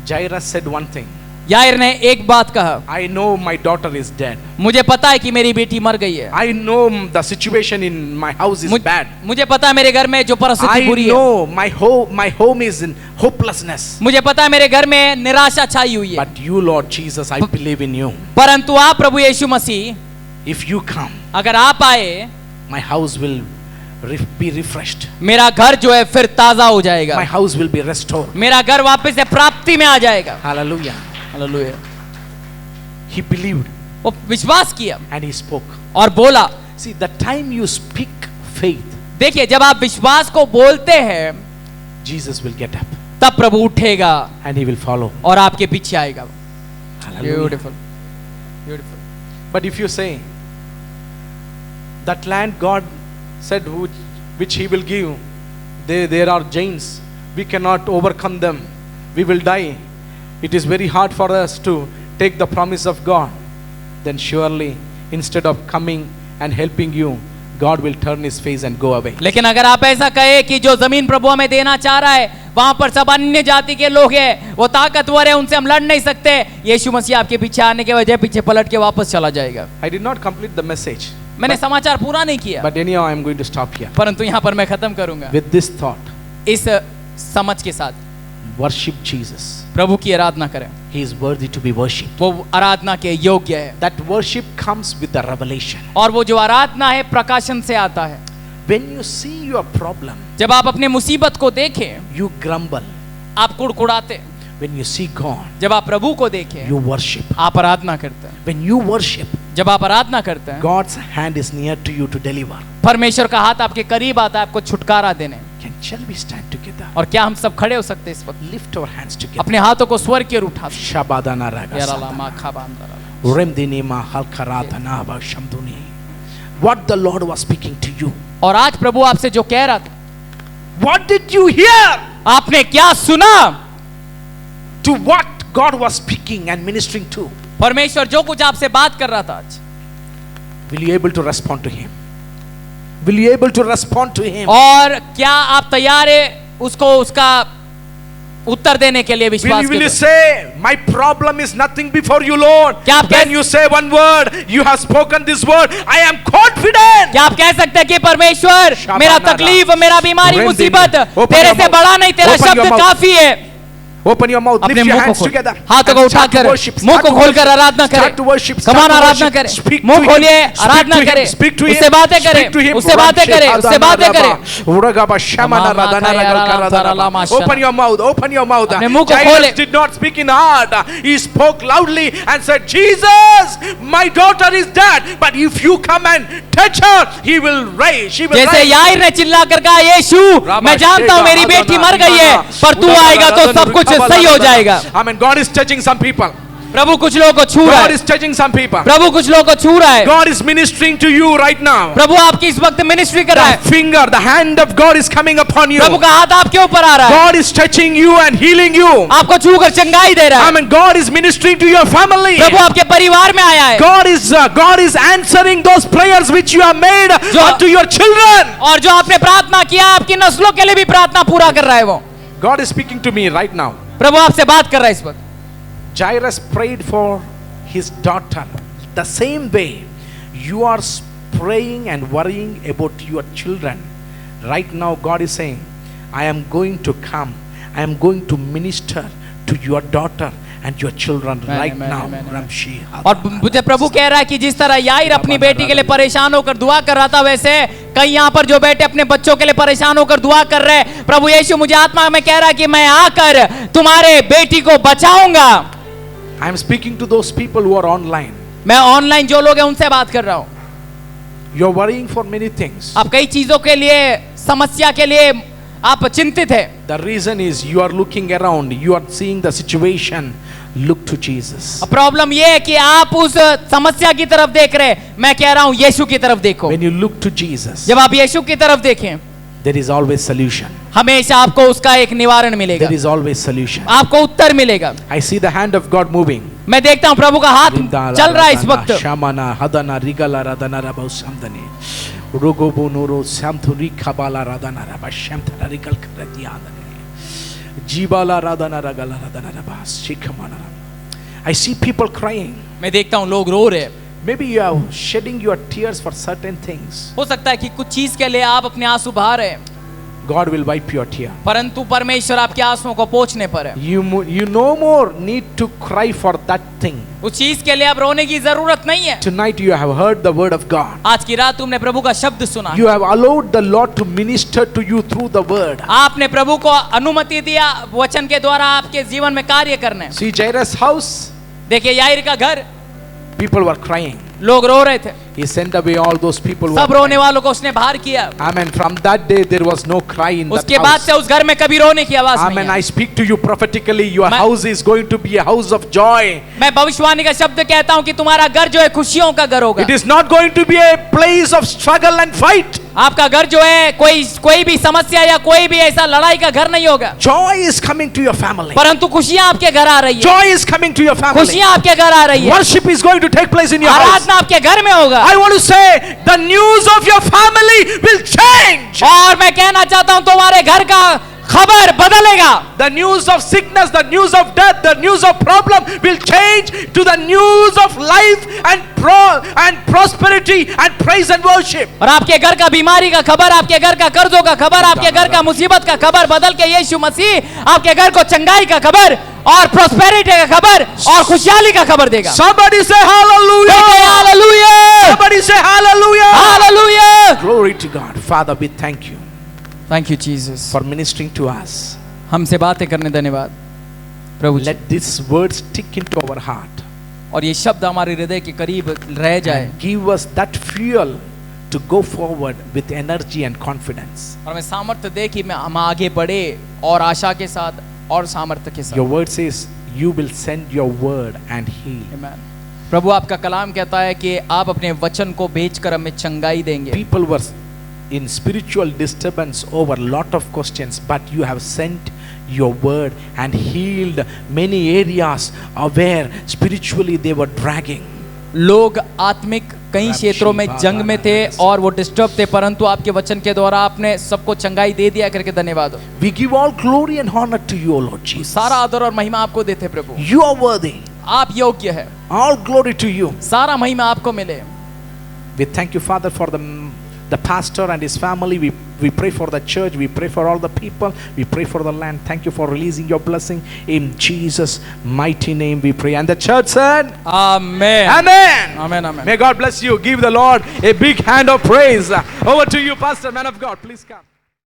Jairus said one thing. Yair ने एक बात कहा, I know my daughter is dead. मुझे पता है कि मेरी बेटी मर गई है। I know the situation in my house is bad. मुझे पता है मेरे घर में जो परिस्थिति I बुरी है। know my home is in hopelessness. मुझे पता है मेरे घर में निराशा छाई हुई है। But you, Lord Jesus, I believe in you. परंतु आप प्रभु यीशु मसीह, If you come, अगर आप आए, my house will be refreshed. मेरा घर जो है फिर ताजा हो जाएगा, My house will be restored. मेरा घर वापस से प्राप्ति में आ जाएगा। Hallelujah. हालेलुया। He believed वो विश्वास किया and he spoke. और बोला। See, the time you speak faith, देखिए, जब आप विश्वास को बोलते हैं Jesus will get up तब प्रभु उठेगा and he will follow. और आपके पीछे आएगा। Hallelujah. Beautiful, beautiful. But if you say that land God said which he will give, there are giants, we cannot overcome them, we will die, it is very hard for us to take the promise of God, then surely instead of coming and helping you, God will turn his face and go away. लेकिन अगर आप ऐसा कहे कि जो जमीन प्रभु हमें देना चाह रहा है वहां पर सब अन्य जाति के लोग हैं, वो ताकतवर है, उनसे हम लड़ नहीं सकते, यीशु मसीह आपके पीछे आने के वजह पीछे पलट के वापस चला जाएगा। I did not complete the message, मैंने समाचार पूरा नहीं किया, but anyhow I am going to stop here. परंतु यहाँ पर मैं खत्म करूंगा With this thought, इस समझ के साथ। worship Jesus. प्रभु की आराधना करें, He is worthy to be worshipped. वो आराधना के योग्य है, That worship comes with the revelation. और वो जो आराधना है प्रकाशन से आता है। When you see your problem, जब आप अपने मुसीबत को देखें, you grumble. आप कुड़कुड़ाते। When you see God, जब आप प्रभु को देखें, you worship. आप आराधना करते हैं। When you worship, जब आप आराधना करते हैं, God's hand is near to you to deliver. परमेश्वर का हाथ आपके करीब आता है आपको छुटकारा देने। Shall we stand together? और क्या हम सब खड़े हो सकते हैं इस वक्त? Lift our hands together. अपने हाथों को स्वर की ओर उठा सकते Shabadana हैं। raga यारा satana. Lama खाबांदरा। Remdini ma halkaratana ba shamduni. What the Lord was speaking to you. और आज प्रभु आपसे जो कह रहा था, What did you hear? आपने क्या सुना? To what God was speaking and ministering to. परमेश्वर जो कुछ आपसे बात कर रहा था आज, Will you able to respond to Him? Will you able to respond to Him? और क्या आप तैयार है उसको उसका उत्तर देने के लिए? विश्वास Will you के say, my problem is nothing before you, Lord? क्या आप When you say one word, you have spoken this word, I am confident. क्या आप कह सकते हैं कि परमेश्वर, मेरा तकलीफ, मेरा बीमारी, Open मुसीबत your तेरे से mouth. बड़ा नहीं, तेरा Open your शब्द mouth. काफी है। Open your mouth, अपने lift your मुंह को hands खोल, together. हाथों को and start to उठाकर worship, मुंह start को to खोलकर worship, आराधना start करें। to worship, come on start to Aradhana worship. करें, Speak to मुंह Him, खोलिए, speak आराधना to Him, करें, speak to उससे Him, बातें speak करें, to Him. उससे बातें करें, उससे बातें करें। Uragaba shamana Mama radana kaya ragal ram karadana. tarala Open your mouth, open your mouth. अपने मुंह को Jairus खोले। did not speak in heart. He spoke loudly and said, Jesus, my daughter is dead, but if you come and touch her, he will rise. She will जैसे rise. याईर ने चिल्ला कर कहा, यीशु, मैं जानता हूं मेरी बेटी मर गई है, पर तू आएगा तो सब कुछ सही हो जाएगा। Amen. God is touching some people. प्रभु कुछ लोगों को छू रहा God है, is touching some people. प्रभु कुछ लोगों को छू रहा है। God is ministering to you right now. प्रभु आपकी इस वक्त मिनिस्ट्री कर रहा है। The finger, the hand of God is coming upon you. प्रभु का हाथ आपके ऊपर आ रहा है, God is touching you and healing you. आपको छू कर चंगाई दे रहा है। Amen. God is ministering to your family. प्रभु आपके परिवार में आया है, God is answering those prayers which you have made unto your children. और जो आपने प्रार्थना किया आपकी नस्लों के लिए भी प्रार्थना पूरा कर रहा है वो। God is speaking to me right now. प्रभु आपसे बात कर रहा है इस वक्त। Jairus prayed for his daughter. The same way you are praying and worrying about your children. Right now God is saying, I am going to come. I am going to minister to your daughter and your children right now. Ramshi. और मुझे प्रभु कह रहा है कि जिस तरह याईर अपनी बेटी के लिए परेशान होकर दुआ कर रहा था, वैसे कई यहाँ पर जो बेटे अपने बच्चों के लिए परेशान होकर दुआ कर रहे हैं, प्रभु यीशु मुझे आत्मा में कह रहा है कि मैं आकर तुम्हारे बेटी को बचाऊंगा। I am speaking to those people who are online. मैं ऑनलाइन जो लोग हैं उनसे बात कर रहा हूँ। You are worrying for many things. आप कई चीजों के लिए, समस्या के लिए आप चिंतित है। The reason is you are looking around, you are seeing the situation. Look to Jesus. Problem ये है कि आप उस समस्या की तरफ देख रहे हैं, मैं कह रहा हूँ यीशु की तरफ देखो। When you look to Jesus, जब आप यीशु की तरफ देखें, there is always solution. हमेशा आपको उसका एक निवारण मिलेगा, There is always solution. आपको उत्तर मिलेगा। I see the hand of God moving. मैं देखता हूँ प्रभु का हाथ चल रहा है इस वक्त। Shamana hadana rigala radana rabo samdani. Rogobo noro samthuri kabala radana raba shamthara rigal karadiadani. Jibala radana ragala radana raba shikamana. I see people crying. मैं देखता हूँ लोग रो रहे हैं। Maybe you are shedding your tears for certain things. हो सकता है कि कुछ चीज के लिए आप अपने आंसू बहा रहे हैं, God will wipe your tear. परंतु परमेश्वर आपके आंसुओं को पोंछने पर है। You no more need to cry for that thing. उस चीज के लिए अब रोने की जरूरत नहीं है। Tonight you have heard the word of God. आज की रात तुमने प्रभु का शब्द सुना, You have allowed the Lord to minister to you through the word. आपने प्रभु को अनुमति दिया वचन के द्वारा आपके जीवन में कार्य करने। See Jairus' house, देखिए याईर का घर, people were crying. लोग रो रहे थे, He sent away all those people who सब were रोने वालों को उसने बाहर किया। Amen. From that day there was no cry in that उसके बाद house. से उस घर में कभी रोने की आवाज Amen. नहीं I I. speak to you prophetically. Your house is going to be a house of joy. मैं भविष्यवाणी का शब्द कहता हूँ कि तुम्हारा घर जो है खुशियों का घर होगा। It is not going to be a place of struggle and fight. आपका घर जो है कोई भी समस्या या कोई भी ऐसा लड़ाई का घर नहीं होगा, Joy is coming to your family. परंतु खुशियां आपके घर आ रही है। Joy is coming to your family. खुशियां आपके घर आ रही है। Worship is going to take place in your house. आराधना आपके घर में होगा। I want to say the news of your family will change. और मैं कहना चाहता हूं तुम्हारे घर का खबर बदलेगा। The news of sickness, the news of death, the news of problem will change to the news of life and prosperity and praise and worship. और आपके घर का बीमारी का खबर, आपके घर का कर्जों का खबर, आपके घर का मुसीबत का खबर बदल के यीशु मसीह आपके घर को चंगाई का खबर और प्रॉस्पेरिटी का खबर और खुशहाली का खबर देगा। Somebody say hallelujah. Hallelujah, Somebody say hallelujah. Hallelujah. Glory to God. Father, we thank you Thank you Jesus for ministering to us. हमसे बातें करने धन्यवाद प्रभु जी। Let these words stick into our heart और ये शब्द हमारे हृदय के करीब रह जाए and give us that fuel to go forward with energy and confidence. और हमें सामर्थ्य दे कि हम आगे बढ़े और आशा के साथ और सामर्थ्य के साथ। Your word says you will send your word and heal. Amen. प्रभु आपका कलाम कहता है कि आप अपने वचन को भेजकर हमें चंगाई देंगे। People were in spiritual disturbance over lot of questions, but you have sent your word and healed many areas where spiritually they were dragging. लोग आत्मिक कई क्षेत्रों में जंग में थे और वो डिस्टर्ब थे, परंतु आपके वचन के द्वारा आपने सबको चंगाई दे दिया करके धन्यवाद हो। We give all glory and honor to you, O Lord Jesus. सारा आदर और महिमा आपको देते प्रभु। You are worthy. आप योग्य है। All glory to you. सारा महिमा आपको मिले। We thank you, Father, for the pastor and his family. We pray for the church. We pray for all the people. We pray for the land. Thank you for releasing your blessing in Jesus' mighty name. We pray. And the church said, Amen. Amen. Amen. Amen. May God bless you. Give the Lord a big hand of praise. Over to you, Pastor, man of God. Please come.